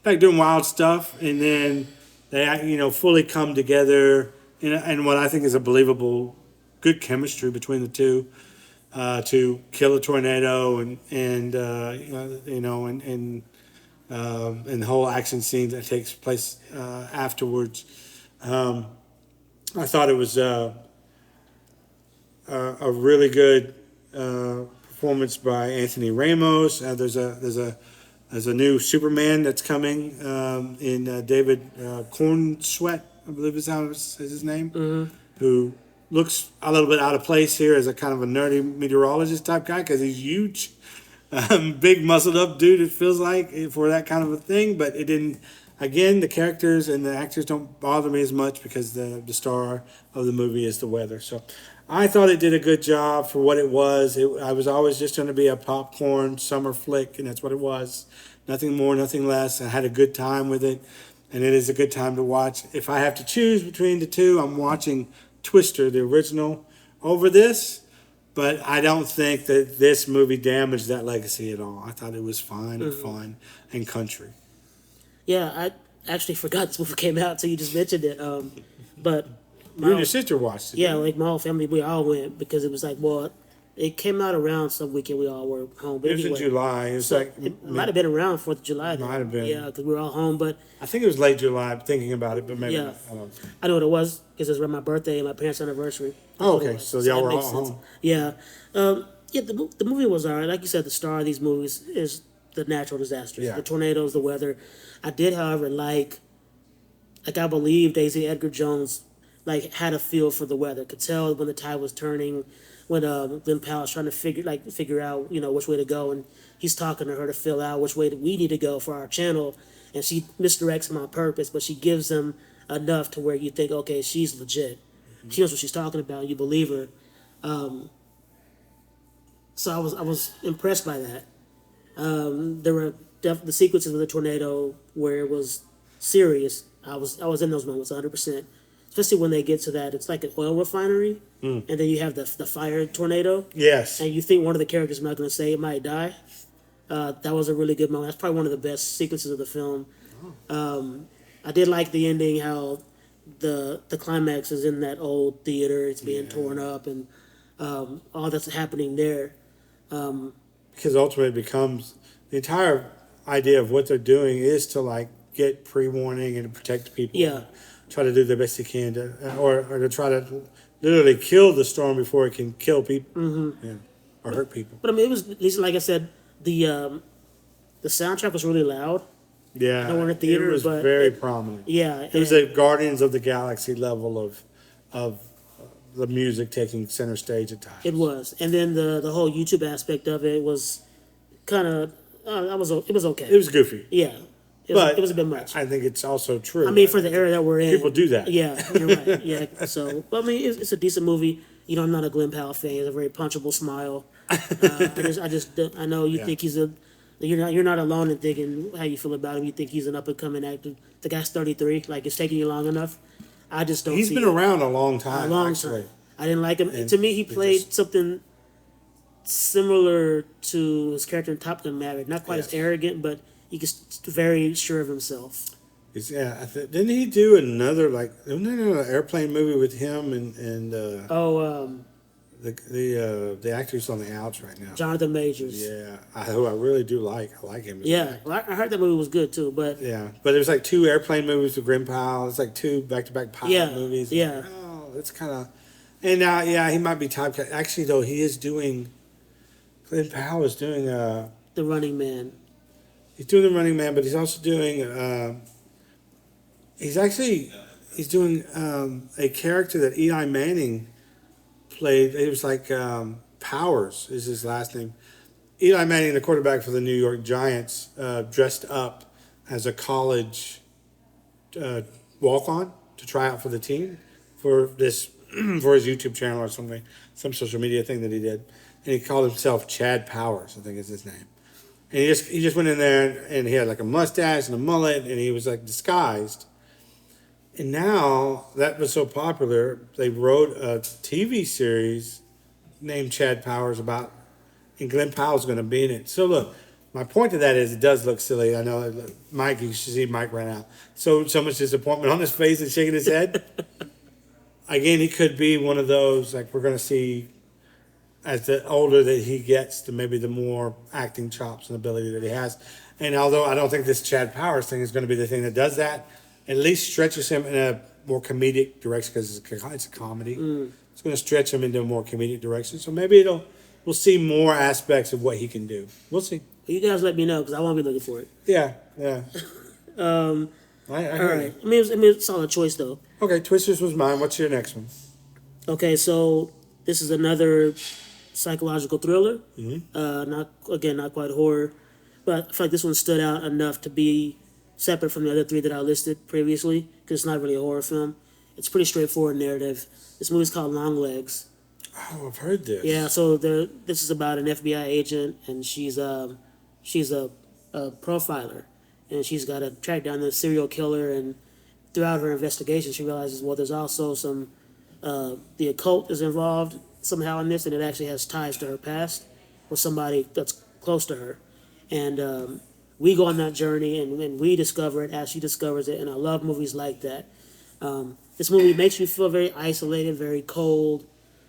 Speaker 2: like doing wild stuff, and then they fully come together and what I think is a believable good chemistry between the two to kill a tornado and and the whole action scene that takes place afterwards. I thought it was a really good performance by Anthony Ramos. There's a new Superman that's coming in David Cornsweet, I believe is his name, who looks a little bit out of place here as a kind of a nerdy meteorologist type guy because he's huge, big muscled up dude. It feels like for that kind of a thing, but it didn't. Again, the characters and the actors don't bother me as much because the star of the movie is the weather. So I thought it did a good job for what it was. I was always just going to be a popcorn summer flick, and that's what it was. Nothing more, nothing less. I had a good time with it, and it is a good time to watch. If I have to choose between the two, I'm watching Twister, the original, over this. But I don't think that this movie damaged that legacy at all. I thought it was fine and fun and country.
Speaker 1: Yeah, I actually forgot this movie came out until you just mentioned it. But
Speaker 2: You and your sister watched it.
Speaker 1: yeah, like my whole family, we all went because it was like, well, it came out around some weekend we all were home. But
Speaker 2: It was in
Speaker 1: anyway,
Speaker 2: July. It was
Speaker 1: so
Speaker 2: like
Speaker 1: it might have been around 4th of July. Then.
Speaker 2: Might have been.
Speaker 1: Yeah, because we were all home. But
Speaker 2: I think it was late July. I'm thinking about it, but maybe
Speaker 1: Yeah.
Speaker 2: not. I don't know.
Speaker 1: I know what it was because it was around my birthday and my parents' anniversary.
Speaker 2: Oh, okay. So y'all
Speaker 1: that
Speaker 2: were
Speaker 1: makes
Speaker 2: all
Speaker 1: sense.
Speaker 2: home.
Speaker 1: Yeah. Yeah, the movie was all right. Like you said, the star of these movies is the natural disasters,
Speaker 2: Yeah.
Speaker 1: the tornadoes, the weather. I did, however, like I believe Daisy Edgar Jones like had a feel for the weather, could tell when the tide was turning, when Glenn Powell's trying to figure out which way to go, and he's talking to her to fill out which way that we need to go for our channel, and she misdirects him on purpose, but she gives him enough to where you think, okay, she's legit, she knows what she's talking about, and you believe her. So I was impressed by that. There were the sequences with the tornado where it was serious. I was in those moments 100%. Especially when they get to that, it's like an oil refinery, and then you have the fire tornado,
Speaker 2: Yes.
Speaker 1: and you think one of the characters, I'm not going to say it, might die. That was a really good moment. That's probably one of the best sequences of the film. I did like the ending, how the climax is in that old theater. It's being torn up, and all that's happening there.
Speaker 2: Because ultimately it becomes the entire idea of what they're doing is to like get pre-warning and to protect people.
Speaker 1: Yeah.
Speaker 2: Try to do the best they can or to try to literally kill the storm before it can kill people. Yeah. Or hurt people.
Speaker 1: But I mean, it was, at least like I said, the soundtrack was really loud.
Speaker 2: Yeah.
Speaker 1: I don't want a theater,
Speaker 2: it was
Speaker 1: but
Speaker 2: very prominent.
Speaker 1: Yeah,
Speaker 2: It was a Guardians of the Galaxy level of the music taking center stage at times.
Speaker 1: it was. And then the whole YouTube aspect of it was kind of it was okay.
Speaker 2: It was goofy.
Speaker 1: Yeah, it was a bit much.
Speaker 2: I think it's also true.
Speaker 1: I mean, for the era that we're in,
Speaker 2: People do that.
Speaker 1: Yeah, you're right. Yeah, so but I mean, it's a decent movie. I'm not a Glenn Powell fan. He's a very punchable smile. I know you think he's a. You're not alone in thinking how you feel about him. You think he's an up and coming actor. The guy's 33. Like, it's taking you long enough. I just don't.
Speaker 2: He's
Speaker 1: see
Speaker 2: been
Speaker 1: it.
Speaker 2: around a long time.
Speaker 1: A long
Speaker 2: actually.
Speaker 1: time. I didn't like him.
Speaker 2: And
Speaker 1: To me, he
Speaker 2: it
Speaker 1: played
Speaker 2: just-
Speaker 1: something similar to his character in Top Gun Maverick. Not quite as
Speaker 2: Yes.
Speaker 1: arrogant, but he gets very sure of himself.
Speaker 2: Didn't he do another wasn't there another airplane movie with him and the actors on the outs right now?
Speaker 1: Jonathan Majors.
Speaker 2: Yeah, who I really do like. I like him.
Speaker 1: Yeah, well, I heard that movie was good too, but
Speaker 2: Yeah, but it was like two airplane movies with Grim Powell. It's like two back-to-back pilot
Speaker 1: Yeah,
Speaker 2: movies.
Speaker 1: yeah.
Speaker 2: Oh, that's kind of. And now, he might be typecast. Actually, though, he is doing. Glenn Powell is doing.
Speaker 1: The Running Man.
Speaker 2: He's doing The Running Man, but he's also doing. He's doing a character that Eli Manning played. It was like Powers is his last name. Eli Manning, the quarterback for the New York Giants, dressed up as a college walk-on to try out for the team for this for his YouTube channel or something, some social media thing that he did, and he called himself Chad Powers, I think is his name. And he just went in there and he had like a mustache and a mullet and he was like disguised. And now that was so popular, they wrote a TV series named Chad Powers about, and Glenn Powell's going to be in it. So look, my point to that is it does look silly. I know that Mike, you should see Mike ran out. So much disappointment on his face and shaking his head. Again, he could be one of those, like we're going to see as the older that he gets, the maybe the more acting chops and ability that he has. And although I don't think this Chad Powers thing is going to be the thing that does that, at least stretches him in a more comedic direction because it's a comedy. It's going to stretch him into a more comedic direction. So maybe we'll see more aspects of what he can do. We'll see.
Speaker 1: You guys let me know because I won't be looking for it.
Speaker 2: Yeah. I
Speaker 1: All
Speaker 2: hear
Speaker 1: right.
Speaker 2: you.
Speaker 1: I mean, it's a solid choice though.
Speaker 2: Okay, Twisters was mine. What's your next one?
Speaker 1: Okay, so this is another psychological thriller.
Speaker 2: Mm-hmm.
Speaker 1: Not quite horror, but I feel like this one stood out enough to be separate from the other three that I listed previously because it's not really a horror film. It's a pretty straightforward narrative. This movie's called Longlegs.
Speaker 2: Oh, I've heard this.
Speaker 1: Yeah, so this is about an FBI agent, and she's a profiler, and she's got to track down the serial killer. And throughout her investigation, she realizes there's also some the occult is involved somehow in this, and it actually has ties to her past with somebody that's close to her. And we go on that journey, and we discover it as she discovers it. And I love movies like that. This movie makes you feel very isolated, very cold.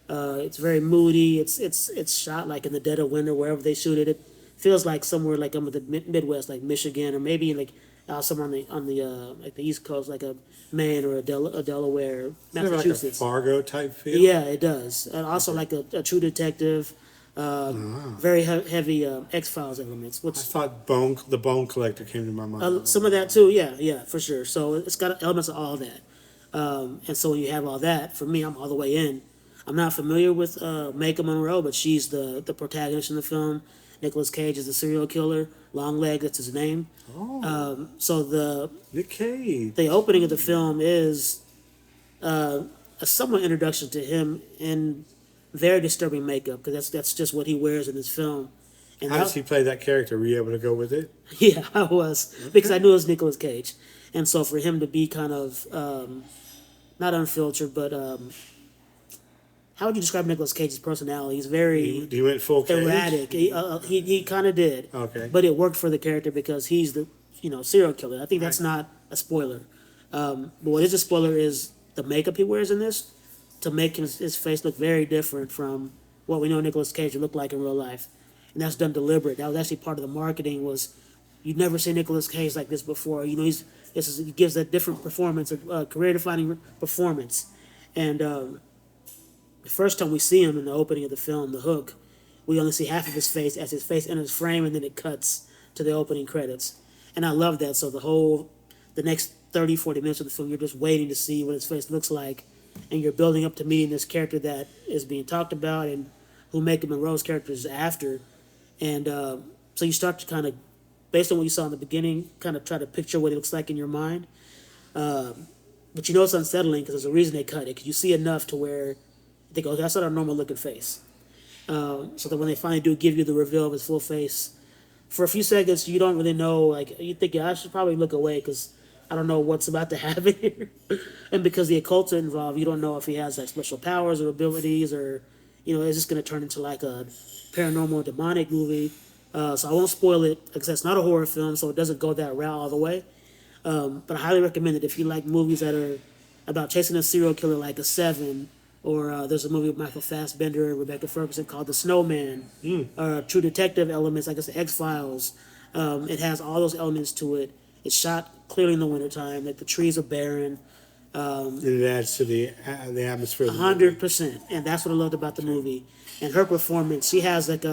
Speaker 1: It's very moody. It's shot like in the dead of winter, wherever they shoot it. It feels like somewhere like in the Midwest, like Michigan, or maybe like somewhere on the like the East Coast, like a Maine or a Delaware,
Speaker 2: Kind of like a
Speaker 1: Massachusetts.
Speaker 2: Fargo type feel.
Speaker 1: Yeah, it does, and also like a True Detective. Very heavy X-Files elements, which
Speaker 2: I thought the Bone Collector came to my mind.
Speaker 1: some of that too. Yeah, for sure. So it's got elements of all that. And so when you have all that, for me, I'm all the way in. I'm not familiar with Maika Monroe, but she's the protagonist in the film. Nicolas Cage is the serial killer. Longlegs, that's his name. So
Speaker 2: Nick Cage.
Speaker 1: the opening of the film is a somewhat introduction to him in very disturbing makeup because that's just what he wears in this film. And
Speaker 2: How does he play that character? Were you able to go with it?
Speaker 1: yeah, I was because I knew it was Nicolas Cage, and so for him to be kind of not unfiltered, but how would you describe Nicolas Cage's personality? He's very
Speaker 2: He went full Cage?
Speaker 1: erratic. He kind of did,
Speaker 2: Okay.
Speaker 1: but it worked for the character because he's the serial killer. I think that's not a spoiler. But what is a spoiler is the makeup he wears in this to make his face look very different from what we know Nicolas Cage would look like in real life, and that's done deliberate. That was actually part of the marketing. Was you'd never seen Nicolas Cage like this before. He gives a different performance, a career-defining performance, and the first time we see him in the opening of the film, The Hook, we only see half of his face as his face enters frame, and then it cuts to the opening credits. And I love that. So the next 30, 40 minutes of the film, you're just waiting to see what his face looks like, and you're building up to meeting this character that is being talked about and who Maika Monroe's character is after. And so you start to kind of, based on what you saw in the beginning, kind of try to picture what it looks like in your mind. But it's unsettling because there's a reason they cut it. Because you see enough to where they go, that's not our normal looking face. So that when they finally do give you the reveal of his full face, for a few seconds you don't really know. Like you think, I should probably look away because I don't know what's about to happen here. And because the occult's involved, you don't know if he has like special powers or abilities, or is this going to turn into like a paranormal demonic movie. So I won't spoil it because it's not a horror film, so it doesn't go that route all the way. But I highly recommend it if you like movies that are about chasing a serial killer, like a Seven. Or there's a movie with Michael Fassbender and Rebecca Ferguson called The Snowman. True Detective elements, like I said, X-Files. It has all those elements to it. It's shot clearly in the wintertime. Like the trees are barren.
Speaker 2: And it adds to the atmosphere. Of the movie.
Speaker 1: 100%. And that's what I loved about the movie. And her performance, she has like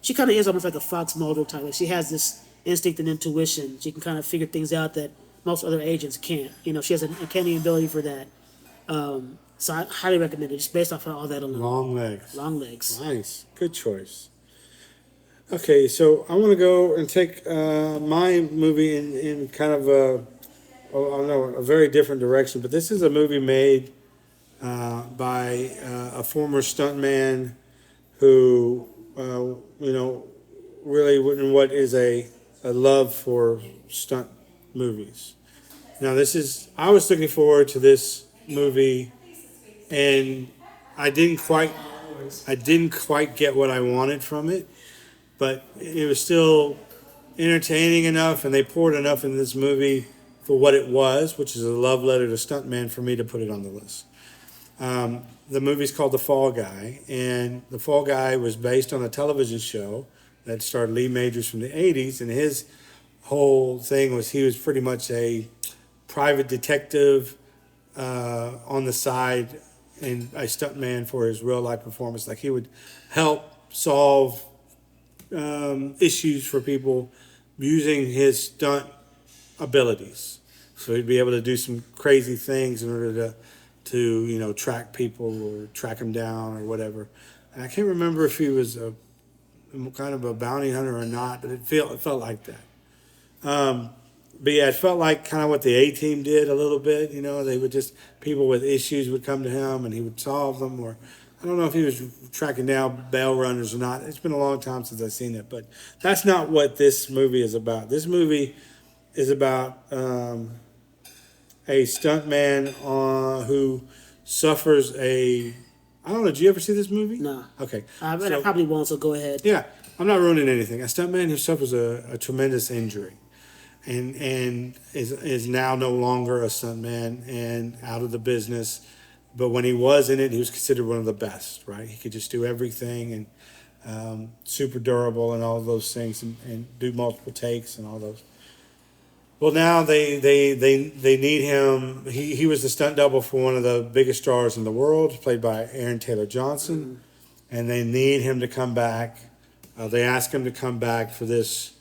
Speaker 1: she kind of is almost like a Fox Mulder type. Like she has this instinct and intuition. She can kind of figure things out that most other agents can't. She has an uncanny ability for that. So I highly recommend it, just based off of all that alone.
Speaker 2: Longlegs.
Speaker 1: Longlegs.
Speaker 2: Nice. Good choice. Okay, so I want to go and take my movie in kind of a very different direction. But this is a movie made by a former stuntman who, really what is a love for stunt movies. Now, I was looking forward to this movie, and I didn't quite get what I wanted from it, but it was still entertaining enough, and they poured enough into this movie for what it was, which is a love letter to stuntman, for me to put it on the list. The movie's called The Fall Guy, and The Fall Guy was based on a television show that starred Lee Majors from the 80s, and his whole thing was he was pretty much a private detective on the side and a stuntman for his real life performance. Like he would help solve issues for people using his stunt abilities. So he'd be able to do some crazy things in order to track people or track them down or whatever. And I can't remember if he was a kind of a bounty hunter or not, but it felt like that. But yeah, it felt like kind of what the A-Team did a little bit. They would just people with issues would come to him and he would solve them. Or I don't know if he was tracking down bail runners or not. It's been a long time since I've seen it, but that's not what this movie is about. This movie is about a stuntman who suffers a. I don't know. Did you ever see this movie?
Speaker 1: No.
Speaker 2: Okay.
Speaker 1: I probably won't. So go ahead.
Speaker 2: Yeah, I'm not ruining anything. A stuntman who suffers a tremendous injury, and is now no longer a stuntman and out of the business. But when he was in it, he was considered one of the best. Right? He could just do everything and super durable and all of those things and do multiple takes and all those. Well, now they need him. He was the stunt double for one of the biggest stars in the world, played by Aaron Taylor Johnson, and they need him to come back. They ask him to come back for this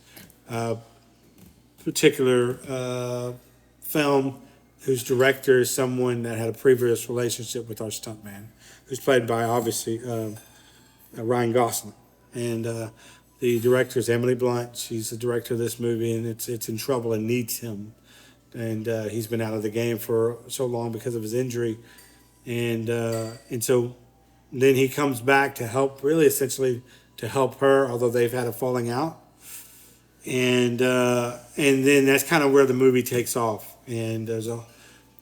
Speaker 2: particular film, whose director is someone that had a previous relationship with our stuntman, who's played by obviously Ryan Gosling, and. The director is Emily Blunt. She's the director of this movie, and it's in trouble and needs him. And he's been out of the game for so long because of his injury, and so then he comes back to help, really essentially to help her, although they've had a falling out. And then that's kind of where the movie takes off, and there's a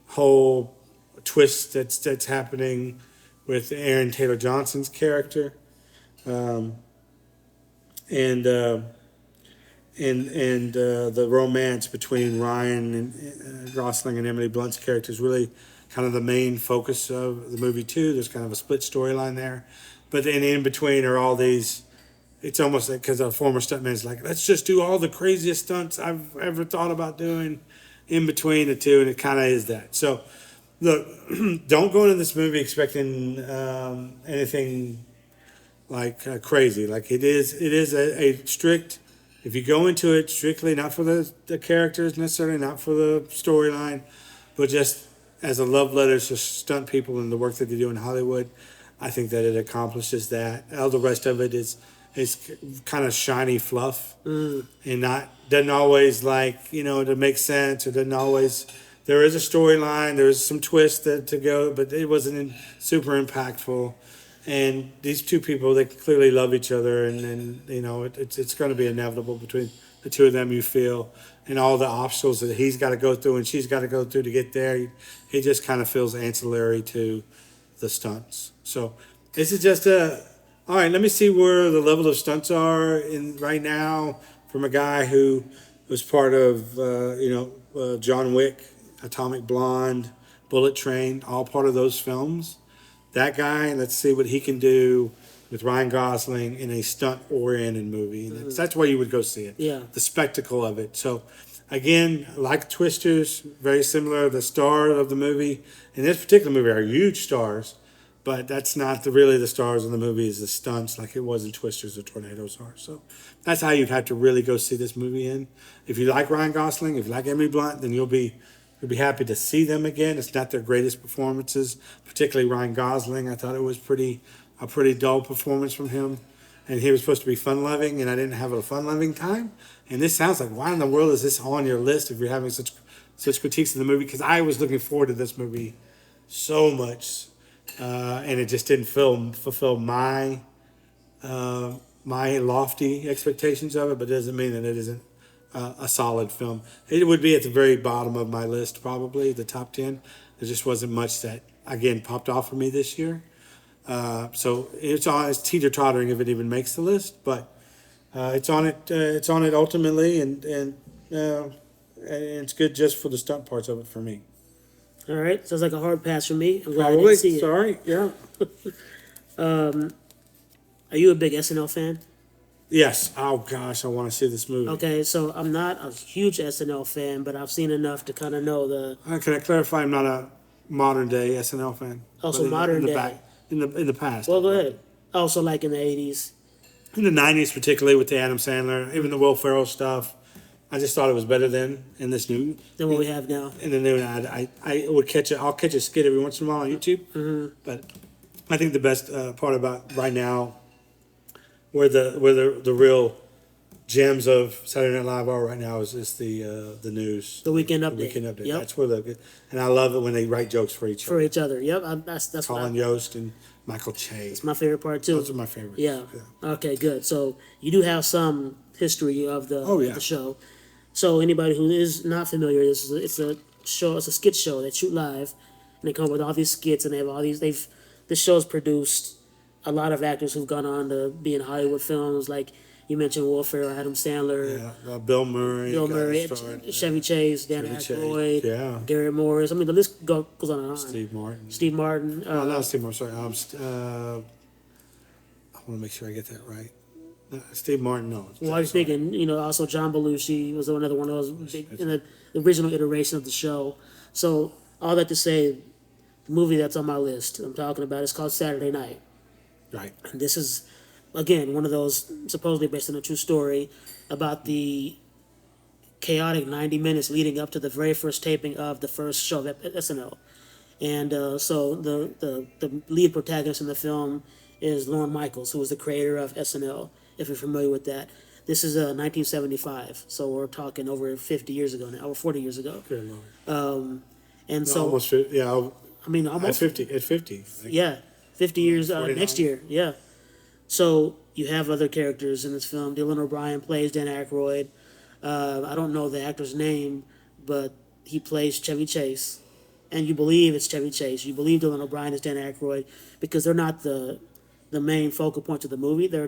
Speaker 2: whole twist that's happening with Aaron Taylor Johnson's character. And the romance between Ryan and Gosling and Emily Blunt's character is really kind of the main focus of the movie too. There's kind of a split storyline there, but then in between are all these. It's almost like because a former stuntman is like, let's just do all the craziest stunts I've ever thought about doing in between the two, and it kind of is that. So, look, don't go into this movie expecting anything like crazy. Like it is a strict, if you go into it strictly not for the characters necessarily, not for the storyline, but just as a love letter to stunt people and the work that they do in Hollywood, I think that it accomplishes that. All the rest of it is kind of shiny fluff and doesn't always to make sense, or doesn't always. There is a storyline, there's some twist to go, but it wasn't super impactful. And these two people, they clearly love each other, and it's going to be inevitable between the two of them, you feel, and all the obstacles that he's got to go through and she's got to go through to get there. He just kind of feels ancillary to the stunts. So this is just all right, let me see where the level of stunts are right now from a guy who was part of, John Wick, Atomic Blonde, Bullet Train, all part of those films. That guy, let's see what he can do with Ryan Gosling in a stunt-oriented movie. And that's why you would go see it.
Speaker 1: Yeah.
Speaker 2: The spectacle of it. So, again, like Twisters, very similar. The star of the movie, in this particular movie, are huge stars, but that's not really the stars of the movie, is the stunts like it was in Twisters or Tornadoes are. So that's how you'd have to really go see this movie in. If you like Ryan Gosling, if you like Emily Blunt, then you'll be happy to see them again. It's not their greatest performances, particularly Ryan Gosling. I thought it was a pretty dull performance from him. And he was supposed to be fun-loving, and I didn't have a fun-loving time. And this sounds like, why in the world is this on your list if you're having such critiques of the movie? Because I was looking forward to this movie so much, and it just didn't fulfill my lofty expectations of it, but it doesn't mean that it isn't a solid film. It would be at the very bottom of my list, probably the top 10. There just wasn't much that, again, popped off for me this year. So it's teeter-tottering if it even makes the list, but it's on it ultimately, and it's good just for the stunt parts of it for me.
Speaker 1: All right, sounds like a hard pass for me. I'm glad I
Speaker 2: Probably.
Speaker 1: didn't see it.
Speaker 2: Sorry. Yeah.
Speaker 1: Are you a big SNL fan?
Speaker 2: Yes. Oh gosh, I want to see this movie.
Speaker 1: Okay, so I'm not a huge SNL fan, but I've seen enough to kind of know the.
Speaker 2: Can I clarify? I'm not a modern day SNL fan.
Speaker 1: Also
Speaker 2: But in
Speaker 1: modern
Speaker 2: the
Speaker 1: day.
Speaker 2: back, in the past.
Speaker 1: Well, go ahead. Also, like in the '80s.
Speaker 2: In the '90s, particularly with the Adam Sandler, even the Will Ferrell stuff. I just thought it was better then in this new.
Speaker 1: Than what we have now.
Speaker 2: In the new, I would catch it. I'll catch a skit every once in a while on YouTube.
Speaker 1: Mm-hmm.
Speaker 2: But I think the best part about right now, where the real gems of Saturday Night Live are right now is the news.
Speaker 1: The Weekend Update.
Speaker 2: The Weekend Update.
Speaker 1: Yep.
Speaker 2: That's where and I love it when they write jokes for each
Speaker 1: For
Speaker 2: other.
Speaker 1: each other. Yep, that's
Speaker 2: Colin Yost and Michael Che.
Speaker 1: that's my favorite part too.
Speaker 2: Those are my favorites.
Speaker 1: Yeah. Okay, good. So you do have some history of the
Speaker 2: Oh, yeah.
Speaker 1: of the show. So anybody who is not familiar, it's a show. It's a skit show that shoot live, and they come up with all these skits, and they have all these. This show's produced a lot of actors who've gone on to be in Hollywood films, like you mentioned, Will Ferrell, Adam Sandler,
Speaker 2: Yeah. Bill Murray.
Speaker 1: Bill
Speaker 2: got
Speaker 1: Murray,
Speaker 2: started.
Speaker 1: Chevy Chase, Dan
Speaker 2: Chevy Chase,
Speaker 1: Aykroyd,
Speaker 2: yeah.
Speaker 1: Garrett Morris. I mean, the list goes on and on.
Speaker 2: Steve Martin.
Speaker 1: Steve Martin.
Speaker 2: No, not Steve Martin. Sorry. I want to make sure I get that right. Steve Martin. No.
Speaker 1: Well, I was thinking, also John Belushi was another one of those big, in the original iteration of the show. So all that to say, the movie that's on my list I'm talking about is called Saturday Night.
Speaker 2: Right.
Speaker 1: And this is, again, one of those supposedly based on a true story about the chaotic 90 minutes leading up to the very first taping of the first show at SNL. And so the lead protagonist in the film is Lorne Michaels, who was the creator of SNL, if you're familiar with that. This is 1975, so we're talking over 50 years ago now, over 40 years ago.
Speaker 2: Good Lord.
Speaker 1: And so,
Speaker 2: Almost. Yeah.
Speaker 1: I mean,
Speaker 2: At
Speaker 1: almost
Speaker 2: 50. At 50.
Speaker 1: yeah, 50 years
Speaker 2: 49.
Speaker 1: next year. Yeah. So you have other characters in this film. Dylan O'Brien plays Dan Aykroyd. I don't know the actor's name, but he plays Chevy Chase, and you believe it's Chevy Chase. You believe Dylan O'Brien is Dan Aykroyd because they're not the main focal points of the movie. They're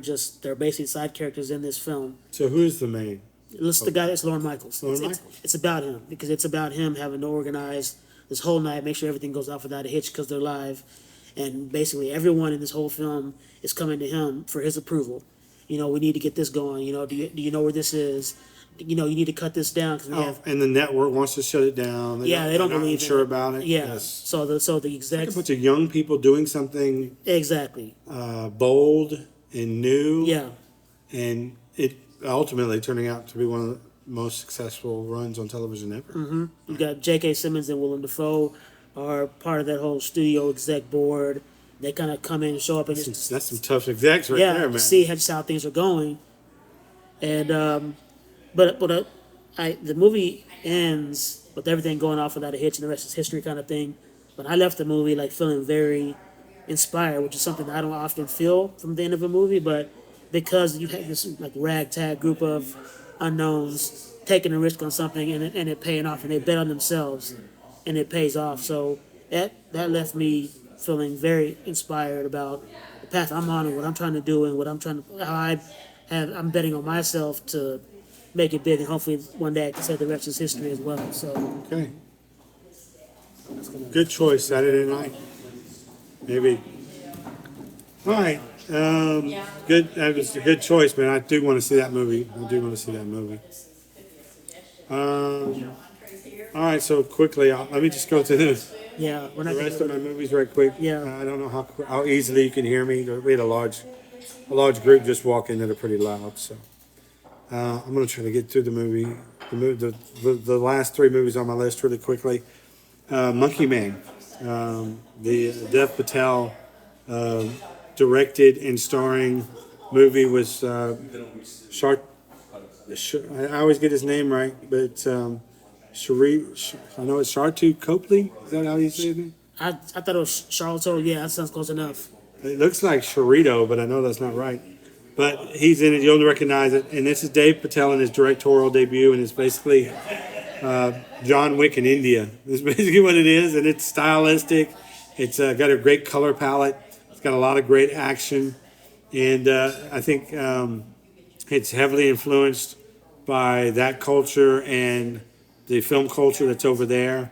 Speaker 1: basically side characters in this film.
Speaker 2: So who's the main?
Speaker 1: It's the guy that's Lorne Michaels.
Speaker 2: Lorne
Speaker 1: It's
Speaker 2: Michaels.
Speaker 1: about him because it's about him having to organize this whole night, make sure everything goes off without a hitch because they're live, and basically everyone in this whole film is coming to him for his approval. We need to get this going. Do you know where this is? You need to cut this down because we have.
Speaker 2: And the network wants to shut it down.
Speaker 1: Yeah, they don't
Speaker 2: they're not
Speaker 1: believe
Speaker 2: sure
Speaker 1: in it.
Speaker 2: about it.
Speaker 1: Yeah.
Speaker 2: Yes.
Speaker 1: So the
Speaker 2: A
Speaker 1: execs
Speaker 2: bunch of young people doing something
Speaker 1: exactly.
Speaker 2: bold and new.
Speaker 1: Yeah.
Speaker 2: And it ultimately turning out to be one of the most successful runs on television ever.
Speaker 1: You got J.K. Simmons and Willem Dafoe are part of that whole studio exec board. They kind of come in and show up and just
Speaker 2: That's some tough execs right
Speaker 1: yeah,
Speaker 2: there,
Speaker 1: to
Speaker 2: man.
Speaker 1: see how things are going. And the movie ends with everything going off without a hitch and the rest is history kind of thing. But I left the movie feeling very inspired, which is something I don't often feel from the end of a movie. But because you have this ragtag group of unknowns taking a risk on something and it paying off, and they bet on themselves and it pays off. So that left me feeling very inspired about the path I'm on and what I'm trying to do and what I'm I'm betting on myself to make it big, and hopefully one day I can say the rest is history as well. So
Speaker 2: Okay. Good choice, Saturday night. Maybe. All right. Good. That was a good choice, man. I do want to see that movie. All right. So quickly, let me just go through this.
Speaker 1: yeah, we're not
Speaker 2: The
Speaker 1: gonna
Speaker 2: rest of my movies very quick.
Speaker 1: Yeah.
Speaker 2: I don't know how easily you can hear me. We had a large group just walk in that are pretty loud. So I'm gonna try to get through the last three movies on my list really quickly. Monkey Man, the Dev Patel directed and starring movie was Shart. I always get his name right, but I know it's Shartu Copley. Is that how you say his name?
Speaker 1: I thought it was Charlotte. Yeah, that sounds close enough.
Speaker 2: It looks like Sharito, but I know that's not right. But he's in it. You'll recognize it. And this is Dave Patel in his directorial debut, and it's basically John Wick in India. That's basically what it is, and it's stylistic. It's got a great color palette. It's got a lot of great action, and I think it's heavily influenced by that culture and the film culture that's over there.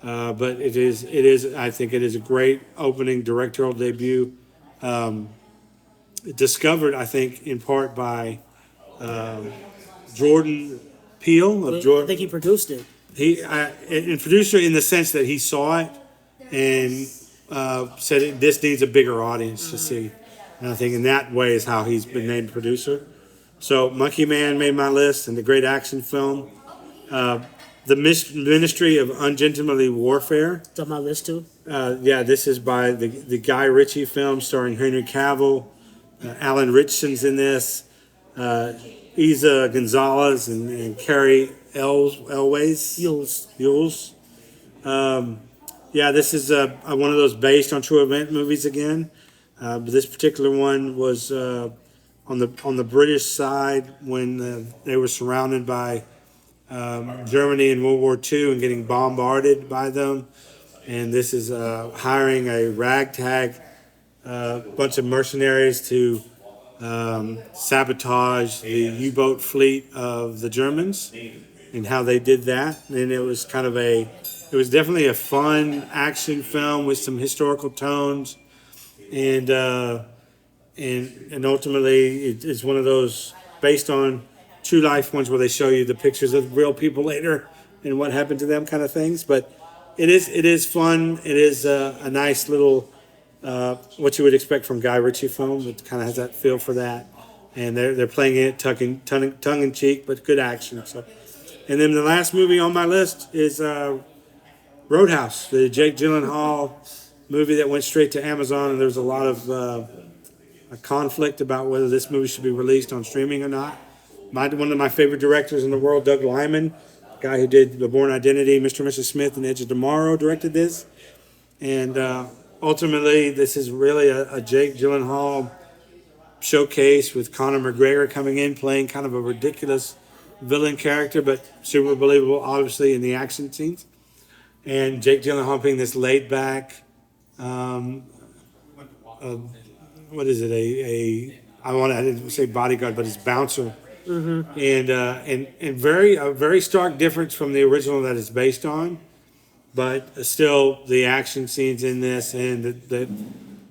Speaker 2: But it is. I think it is a great opening directorial debut. Discovered, I think, in part by Jordan Peele of
Speaker 1: I
Speaker 2: Jordan.
Speaker 1: think he produced it.
Speaker 2: And producer in the sense that he saw it and said this needs a bigger audience to see. And I think in that way is how he's been named producer. So Monkey Man made my list, and the great action film, The Ministry of Ungentlemanly Warfare.
Speaker 1: It's on my list too.
Speaker 2: Yeah, this is by the Guy Ritchie film starring Henry Cavill. Alan Richardson's in this. Isa Gonzalez and Carrie Elways. Yules. Yeah, this is one of those based on true event movies again. But this particular one was on the British side when they were surrounded by Germany in World War II and getting bombarded by them. And this is hiring a ragtag bunch of mercenaries to sabotage the U-boat fleet of the Germans and how they did that. And it was definitely a fun action film with some historical tones, and ultimately it's one of those based on true life ones where they show you the pictures of real people later and what happened to them kind of things. But it is fun. It is a nice little what you would expect from Guy Ritchie film. It kind of has that feel for that, and they're playing it tongue in cheek, but good action. So, and then the last movie on my list is Roadhouse, the Jake Gyllenhaal movie that went straight to Amazon, and there's a lot of a conflict about whether this movie should be released on streaming or not. One of my favorite directors in the world, Doug Liman, guy who did The Bourne Identity, Mr. and Mrs. Smith, and Edge of Tomorrow, directed this. And ultimately, this is really a Jake Gyllenhaal showcase with Conor McGregor coming in, playing kind of a ridiculous villain character, but super believable, obviously, in the action scenes. And Jake Gyllenhaal being this laid-back, what is it? I didn't say bodyguard, but it's bouncer. Mm-hmm. And a very stark difference from the original that it's based on, but still the action scenes in this and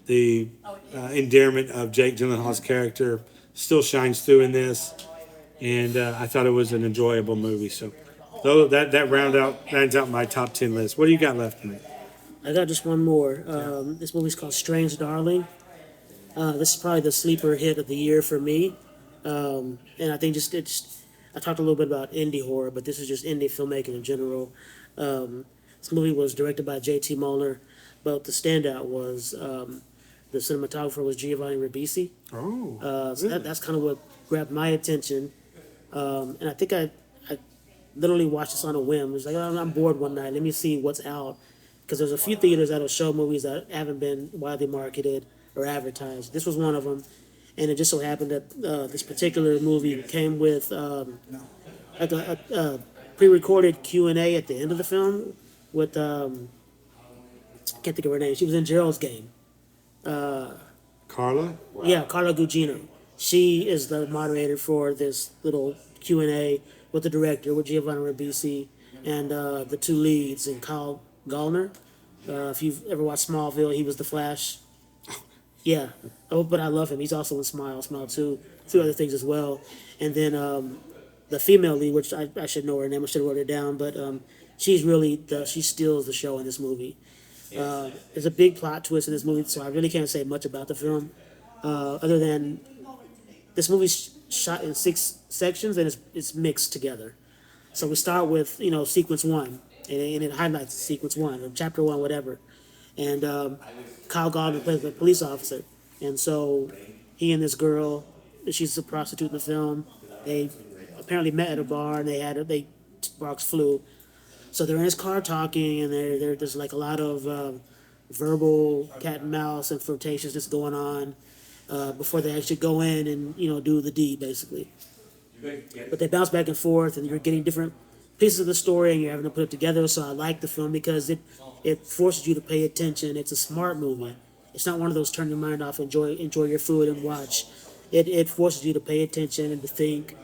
Speaker 2: the endearment of Jake Gyllenhaal's character still shines through in this. And I thought it was an enjoyable movie. So that rounds out my top 10 list. What do you got left for me?
Speaker 1: I got just one more. This movie's called Strange Darling. This is probably the sleeper hit of the year for me. And I think I talked a little bit about indie horror, but this is just indie filmmaking in general. This movie was directed by J.T. Muller, but the standout was the cinematographer was Giovanni Ribisi.
Speaker 2: Oh,
Speaker 1: so that's kind of what grabbed my attention. And I think I literally watched this on a whim. It was like, oh, I'm bored one night. Let me see what's out. Because there's a few theaters that'll show movies that haven't been widely marketed or advertised. This was one of them. And it just so happened that this particular movie came with like a pre-recorded Q&A at the end of the film with, I can't think of her name. She was in Gerald's Game.
Speaker 2: Carla?
Speaker 1: Yeah, Carla Gugino. She is the moderator for this little Q&A with the director, with Giovanni Ribisi, and the two leads, and Kyle Gallner. If you've ever watched Smallville, he was the Flash. Yeah. Oh, but I love him. He's also in Smile 2, two other things as well. And then the female lead, which I should know her name, I should have wrote it down, but she's really, she steals the show in this movie. There's a big plot twist in this movie, so I really can't say much about the film, other than this movie's shot in 6 sections and it's mixed together. So we start with, sequence 1, and it highlights sequence 1, or chapter 1, whatever. And Kyle Gallner plays a police officer. And so he and this girl, she's a prostitute in the film, they apparently met at a bar, and sparks flew. So they're in his car talking, and there's like a lot of verbal cat and mouse and flirtations that's going on before they actually go in and do the deed, basically. But they bounce back and forth, and you're getting different pieces of the story, and you're having to put it together. So I like the film because it forces you to pay attention. It's a smart movie. It's not one of those turn your mind off, enjoy your food and watch. It forces you to pay attention and to think.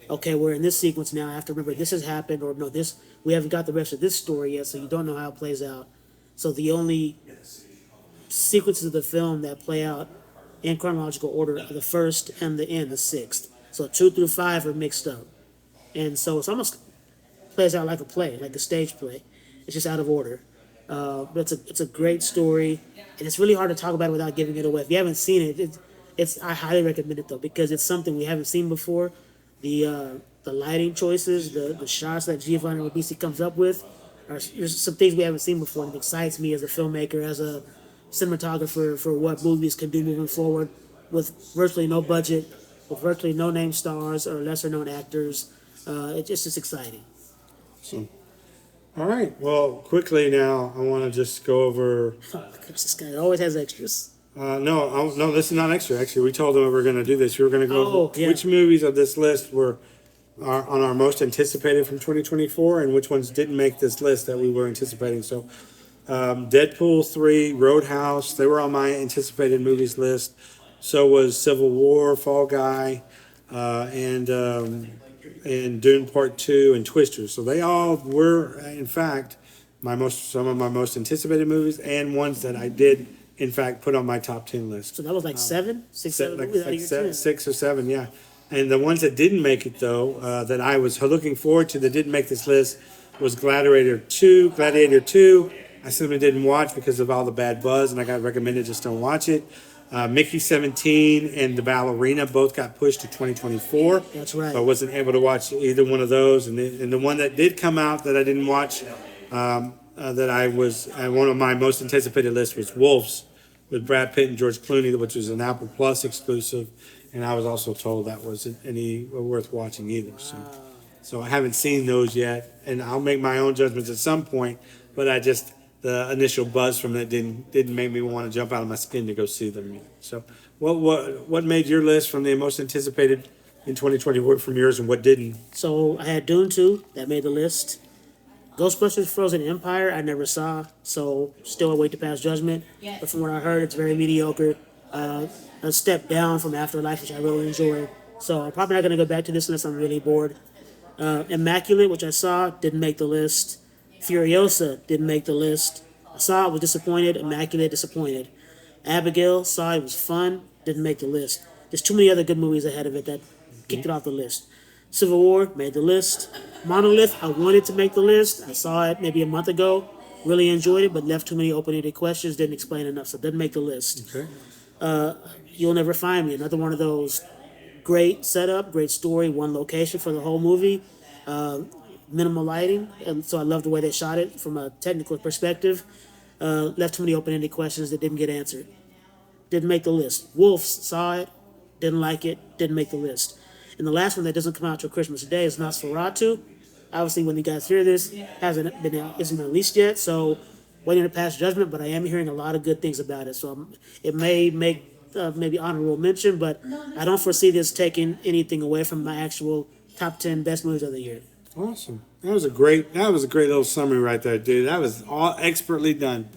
Speaker 1: okay, we're in this sequence now. I have to remember this has happened, or no, this we haven't got the rest of this story yet, so you don't know how it plays out. So the only sequences of the film that play out in chronological order are the first and the end, the sixth. So 2 through 5 are mixed up, and so it's almost plays out like a play, like a stage play. It's just out of order. But it's a great story, and it's really hard to talk about it without giving it away. If you haven't seen it, it's I highly recommend it though because it's something we haven't seen before. The lighting choices, the shots that Giovanni Ribisi comes up with, are there's some things we haven't seen before, and it excites me as a filmmaker, as a cinematographer for what movies can do moving forward with virtually no budget, with virtually no name stars or lesser known actors. It's just exciting.
Speaker 2: So, all right. Well, quickly now, I want to just go over.
Speaker 1: Oh my goodness, this guy always has extras.
Speaker 2: No, this is not extra. Actually, we told them we were going to do this. We were going to go over
Speaker 1: Yeah.
Speaker 2: which movies of this list are on our most anticipated from 2024, and which ones didn't make this list that we were anticipating. So, Deadpool 3, Roadhouse, they were on my anticipated movies list. So was Civil War, Fall Guy, and Dune Part 2 and Twister. So they all were, in fact, some of my most anticipated movies and ones that I did, in fact, put on my top 10 list.
Speaker 1: So that was like seven
Speaker 2: Like,
Speaker 1: movies out of your 10.
Speaker 2: 6 or 7, yeah. And the ones that didn't make it, though, that I was looking forward to that didn't make this list was Gladiator 2. I simply didn't watch because of all the bad buzz, and I got recommended just don't watch it. Mickey 17 and The Ballerina both got pushed to 2024.
Speaker 1: That's right.
Speaker 2: So I wasn't able to watch either one of those. And the one that did come out that I didn't watch, that I was one of my most anticipated lists was Wolves with Brad Pitt and George Clooney, which was an Apple Plus exclusive. And I was also told that wasn't any worth watching either. So I haven't seen those yet, and I'll make my own judgments at some point. But the initial buzz from that didn't make me want to jump out of my skin to go see them. So what made your list from the most anticipated in 2020 from yours, and what didn't?
Speaker 1: So I had Dune 2 that made the list. Ghostbusters Frozen Empire I never saw, so still await to pass judgment. But from what I heard, it's very mediocre. A step down from Afterlife, which I really enjoyed. So I'm probably not going to go back to this unless I'm really bored. Immaculate, which I saw, didn't make the list. Furiosa didn't make the list. I saw it, was disappointed. Immaculate, disappointed. Abigail, saw it, was fun, didn't make the list. There's too many other good movies ahead of it that kicked it off the list. Civil War made the list. Monolith, I wanted to make the list. I saw it maybe a month ago. Really enjoyed it, but left too many open-ended questions. Didn't explain enough, so didn't make the list.
Speaker 2: Okay.
Speaker 1: You'll Never Find Me, another one of those great setup, great story, one location for the whole movie. Minimal lighting, and so I love the way they shot it from a technical perspective. Left too many open-ended questions that didn't get answered. Didn't make the list. Wolves, saw it, didn't like it, didn't make the list. And the last one that doesn't come out till Christmas Day is Nosferatu. Obviously, when you guys hear this, isn't been released yet, so waiting to pass judgment. But I am hearing a lot of good things about it, so it may make maybe honorable mention. But I don't foresee this taking anything away from my actual top 10 best movies of the year.
Speaker 2: Awesome. That was a great little summary right there, dude. That was all expertly done.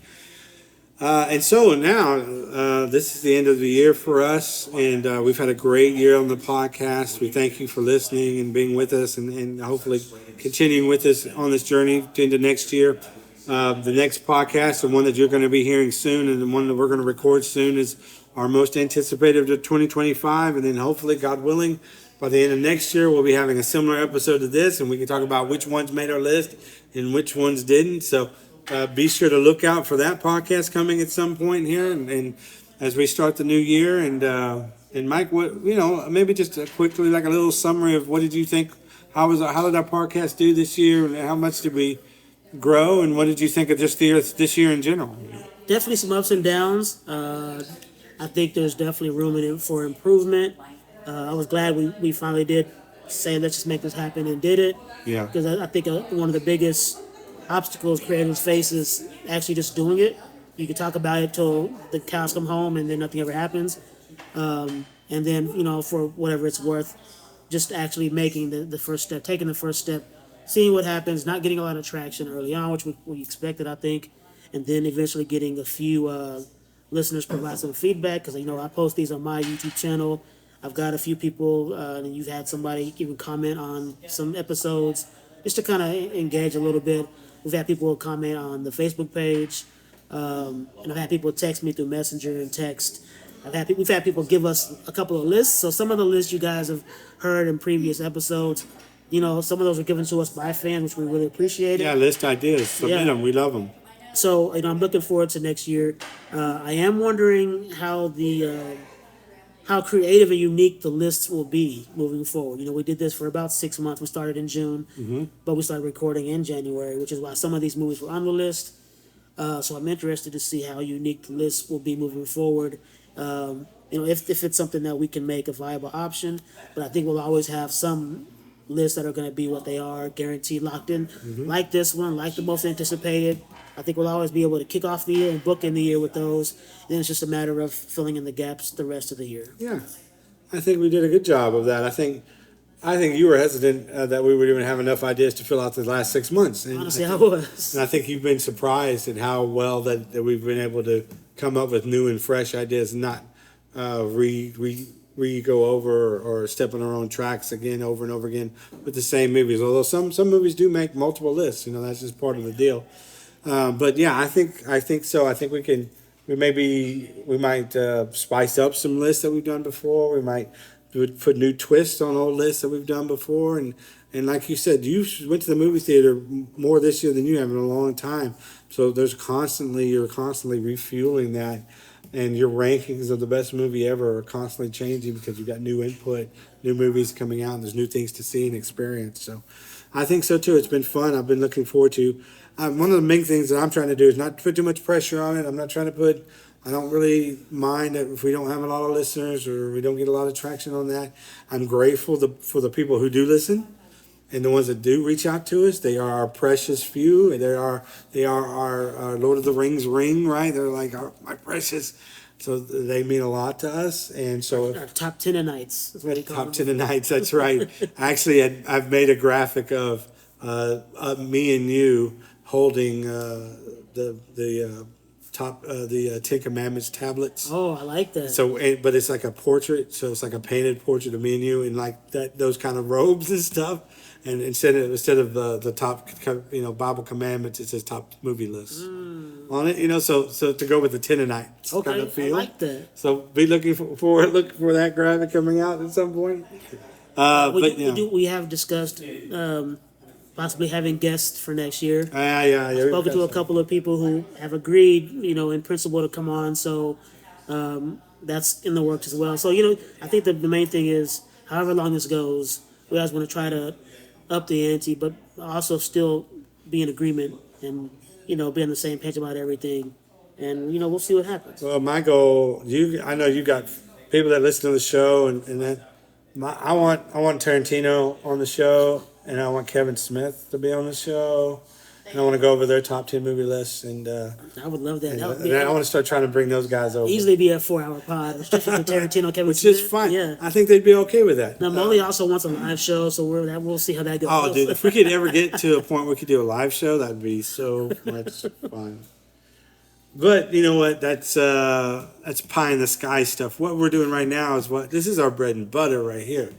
Speaker 2: And so now, this is the end of the year for us, and we've had a great year on the podcast. We thank you for listening and being with us, and hopefully continuing with us on this journey into next year. The next podcast, the one that you're going to be hearing soon, and the one that we're going to record soon, is our most anticipated of 2025, and then hopefully, God willing, by the end of next year, we'll be having a similar episode to this, and we can talk about which ones made our list and which ones didn't. So be sure to look out for that podcast coming at some point here, and as we start the new year. And Mike, maybe just quickly, like a little summary of what did you think? How did our podcast do this year, and how much did we grow, and what did you think of just this year in general?
Speaker 1: Definitely some ups and downs. I think there's definitely room for improvement. I was glad we finally did say, let's just make this happen, and did it.
Speaker 2: Yeah.
Speaker 1: Because I think one of the biggest obstacles creators face is actually just doing it. You can talk about it till the cows come home and then nothing ever happens. And then, for whatever it's worth, just actually making the first step, taking the first step, seeing what happens, not getting a lot of traction early on, which we expected, I think, and then eventually getting a few listeners provide some feedback, because I post these on my YouTube channel. I've got a few people, and you've had somebody even comment on some episodes just to kind of engage a little bit. We've had people comment on the Facebook page, and I've had people text me through Messenger and text. We've had people give us a couple of lists. So some of the lists you guys have heard in previous episodes, some of those were given to us by fans, which we really appreciate.
Speaker 2: Yeah, list ideas. Submit them. We love them.
Speaker 1: So I'm looking forward to next year. I am wondering how creative and unique the lists will be moving forward. We did this for about 6 months. We started in June, but we started recording in January, which is why some of these movies were on the list. So I'm interested to see how unique the list will be moving forward. If it's something that we can make a viable option, but I think we'll always have some lists that are going to be what they are, guaranteed, locked in, like this one, like the most anticipated. I think we'll always be able to kick off the year and book in the year with those. Then it's just a matter of filling in the gaps the rest of the year.
Speaker 2: Yeah, I think we did a good job of that. I think you were hesitant that we would even have enough ideas to fill out the last 6 months. And
Speaker 1: Honestly, I was.
Speaker 2: And I think you've been surprised at how well that we've been able to come up with new and fresh ideas, and not go over or step on our own tracks again over and over again with the same movies. Although some movies do make multiple lists, that's just part of the deal. But yeah, I think so. I think we might spice up some lists that we've done before. We might put new twists on old lists that we've done before. And like you said, you went to the movie theater more this year than you have in a long time. So you're constantly refueling that. And your rankings of the best movie ever are constantly changing because you've got new input, new movies coming out, and there's new things to see and experience. So I think so too. It's been fun. I've been looking forward to. One of the main things that I'm trying to do is not put too much pressure on it. I don't really mind that if we don't have a lot of listeners or we don't get a lot of traction on that. I'm grateful for the people who do listen. And the ones that do reach out to us, they are our precious few. They are our Lord of the Rings ring, right? They're like my precious. So they mean a lot to us. And so
Speaker 1: Our top 10 nights.
Speaker 2: top 10 nights. That's right. Actually, I've made a graphic of me and you holding the Ten Commandments tablets.
Speaker 1: Oh, I like that.
Speaker 2: So, but it's like a portrait. So it's like a painted portrait of me and you in like those kind of robes and stuff. And instead of the top, Bible commandments, it says top movie list on it. So to go with the Tennonites
Speaker 1: Okay,
Speaker 2: kind of feel.
Speaker 1: I like that.
Speaker 2: So be looking for that graphic coming out at some point.
Speaker 1: We have discussed possibly having guests for next year.
Speaker 2: Yeah.
Speaker 1: Spoken to a couple of people who have agreed, in principle, to come on. So that's in the works as well. So I think the main thing is, however long this goes, we always want to try to up the ante, but also still be in agreement and be on the same page about everything. And we'll see what happens.
Speaker 2: Well, my goal, I know you got people that listen to the show, and then I want Tarantino on the show, and I want Kevin Smith to be on the show. And I want to go over their top 10 movie lists, and
Speaker 1: I would love that.
Speaker 2: I want to start trying to bring those guys over.
Speaker 1: Easily be a 4-hour pod, especially for Tarantino, Kevin
Speaker 2: Which
Speaker 1: Smith.
Speaker 2: is fine.
Speaker 1: Yeah.
Speaker 2: I think they'd be okay with that.
Speaker 1: Now, Molly also wants a live show, so we'll see how that goes.
Speaker 2: Oh, dude, if we could ever get to a point where we could do a live show, that'd be so much fun. But you know what? That's pie in the sky stuff. What we're doing right now is this is our bread and butter right here.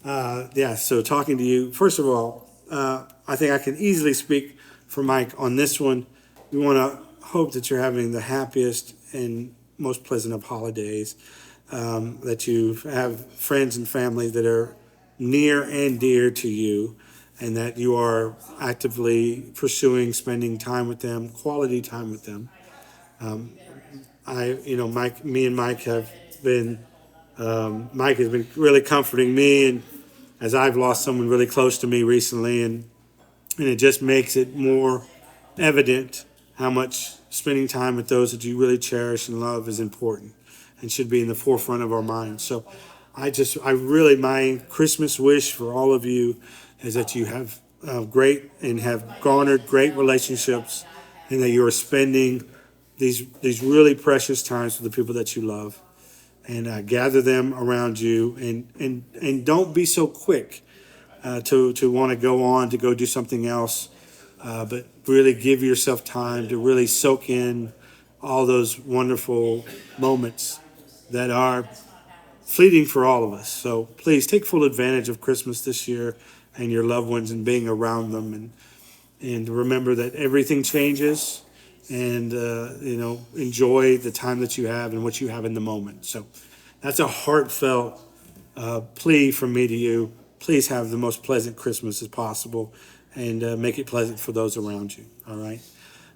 Speaker 2: So talking to you, first of all, I think I can easily speak for Mike on this one. We want to hope that you're having the happiest and most pleasant of holidays, that you have friends and family that are near and dear to you, and that you are actively pursuing spending time with them, quality time with them. Mike has been really comforting me, and as I've lost someone really close to me recently, and it just makes it more evident how much spending time with those that you really cherish and love is important and should be in the forefront of our minds. So my Christmas wish for all of you is that you have great and have garnered great relationships, and that you are spending these really precious times with the people that you love, and gather them around you, and don't be so quick to want to go on to go do something else, but really give yourself time to really soak in all those wonderful moments that are fleeting for all of us. So please take full advantage of Christmas this year and your loved ones and being around them, and remember that everything changes, and enjoy the time that you have and what you have in the moment. So that's a heartfelt plea from me to you. Please have the most pleasant Christmas as possible, and make it pleasant for those around you. All right,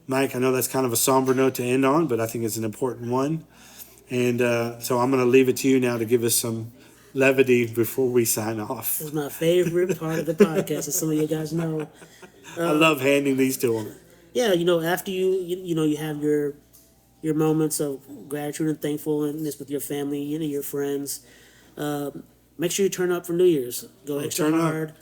Speaker 2: Mike, I know that's kind of a somber note to end on, but I think it's an important one. And so I'm going to leave it to you now to give us some levity before we sign off.
Speaker 1: It's my favorite part of the podcast, as some of you guys know.
Speaker 2: I love handing these to them.
Speaker 1: Yeah, after you have your moments of gratitude and thankfulness with your family, your friends. Make sure you turn up for New Year's. Go extra hard.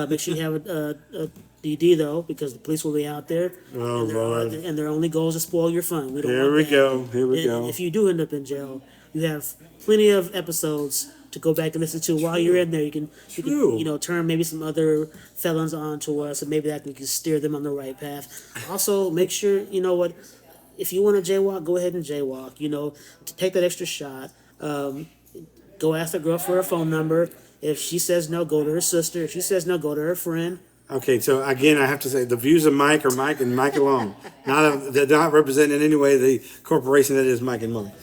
Speaker 1: Make sure you have a DD though, because the police will be out there.
Speaker 2: Oh, Lord.
Speaker 1: And their only goal is to spoil your fun. We don't
Speaker 2: Here
Speaker 1: want
Speaker 2: we
Speaker 1: that.
Speaker 2: go. Here we
Speaker 1: And
Speaker 2: go.
Speaker 1: if you do end up in jail, you have plenty of episodes to go back and listen to while you're in there. You can turn maybe some other felons on to us, and maybe that can steer them on the right path. Also, make sure if you want to jaywalk, go ahead and jaywalk. To take that extra shot. Go ask the girl for her phone number. If she says no, go to her sister. If she says no, go to her friend.
Speaker 2: Okay, so again, I have to say the views of Mike are Mike and Mike alone. They're not representing in any way the corporation that is Mike and Mike.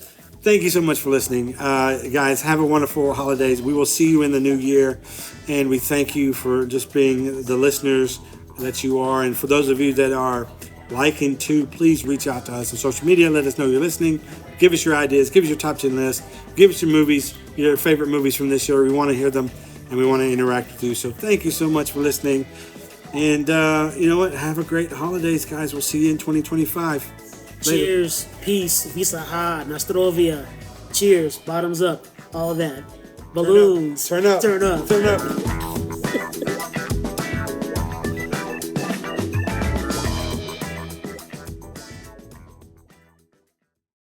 Speaker 2: Thank you so much for listening. Guys, have a wonderful holidays. We will see you in the new year, and we thank you for just being the listeners that you are. And for those of you that are liking too, please reach out to us on social media. Let us know you're listening. Give us your ideas. Give us your top 10 list. Give us your movies, your favorite movies from this year. We want to hear them, and we want to interact with you. So thank you so much for listening. And you know what? Have a great holidays, guys. We'll see you in 2025. Later.
Speaker 1: Cheers, peace, visa ha, Nostrovia. Cheers, bottoms up, all that. Balloons.
Speaker 2: Turn up.
Speaker 1: Turn up.
Speaker 2: Turn up.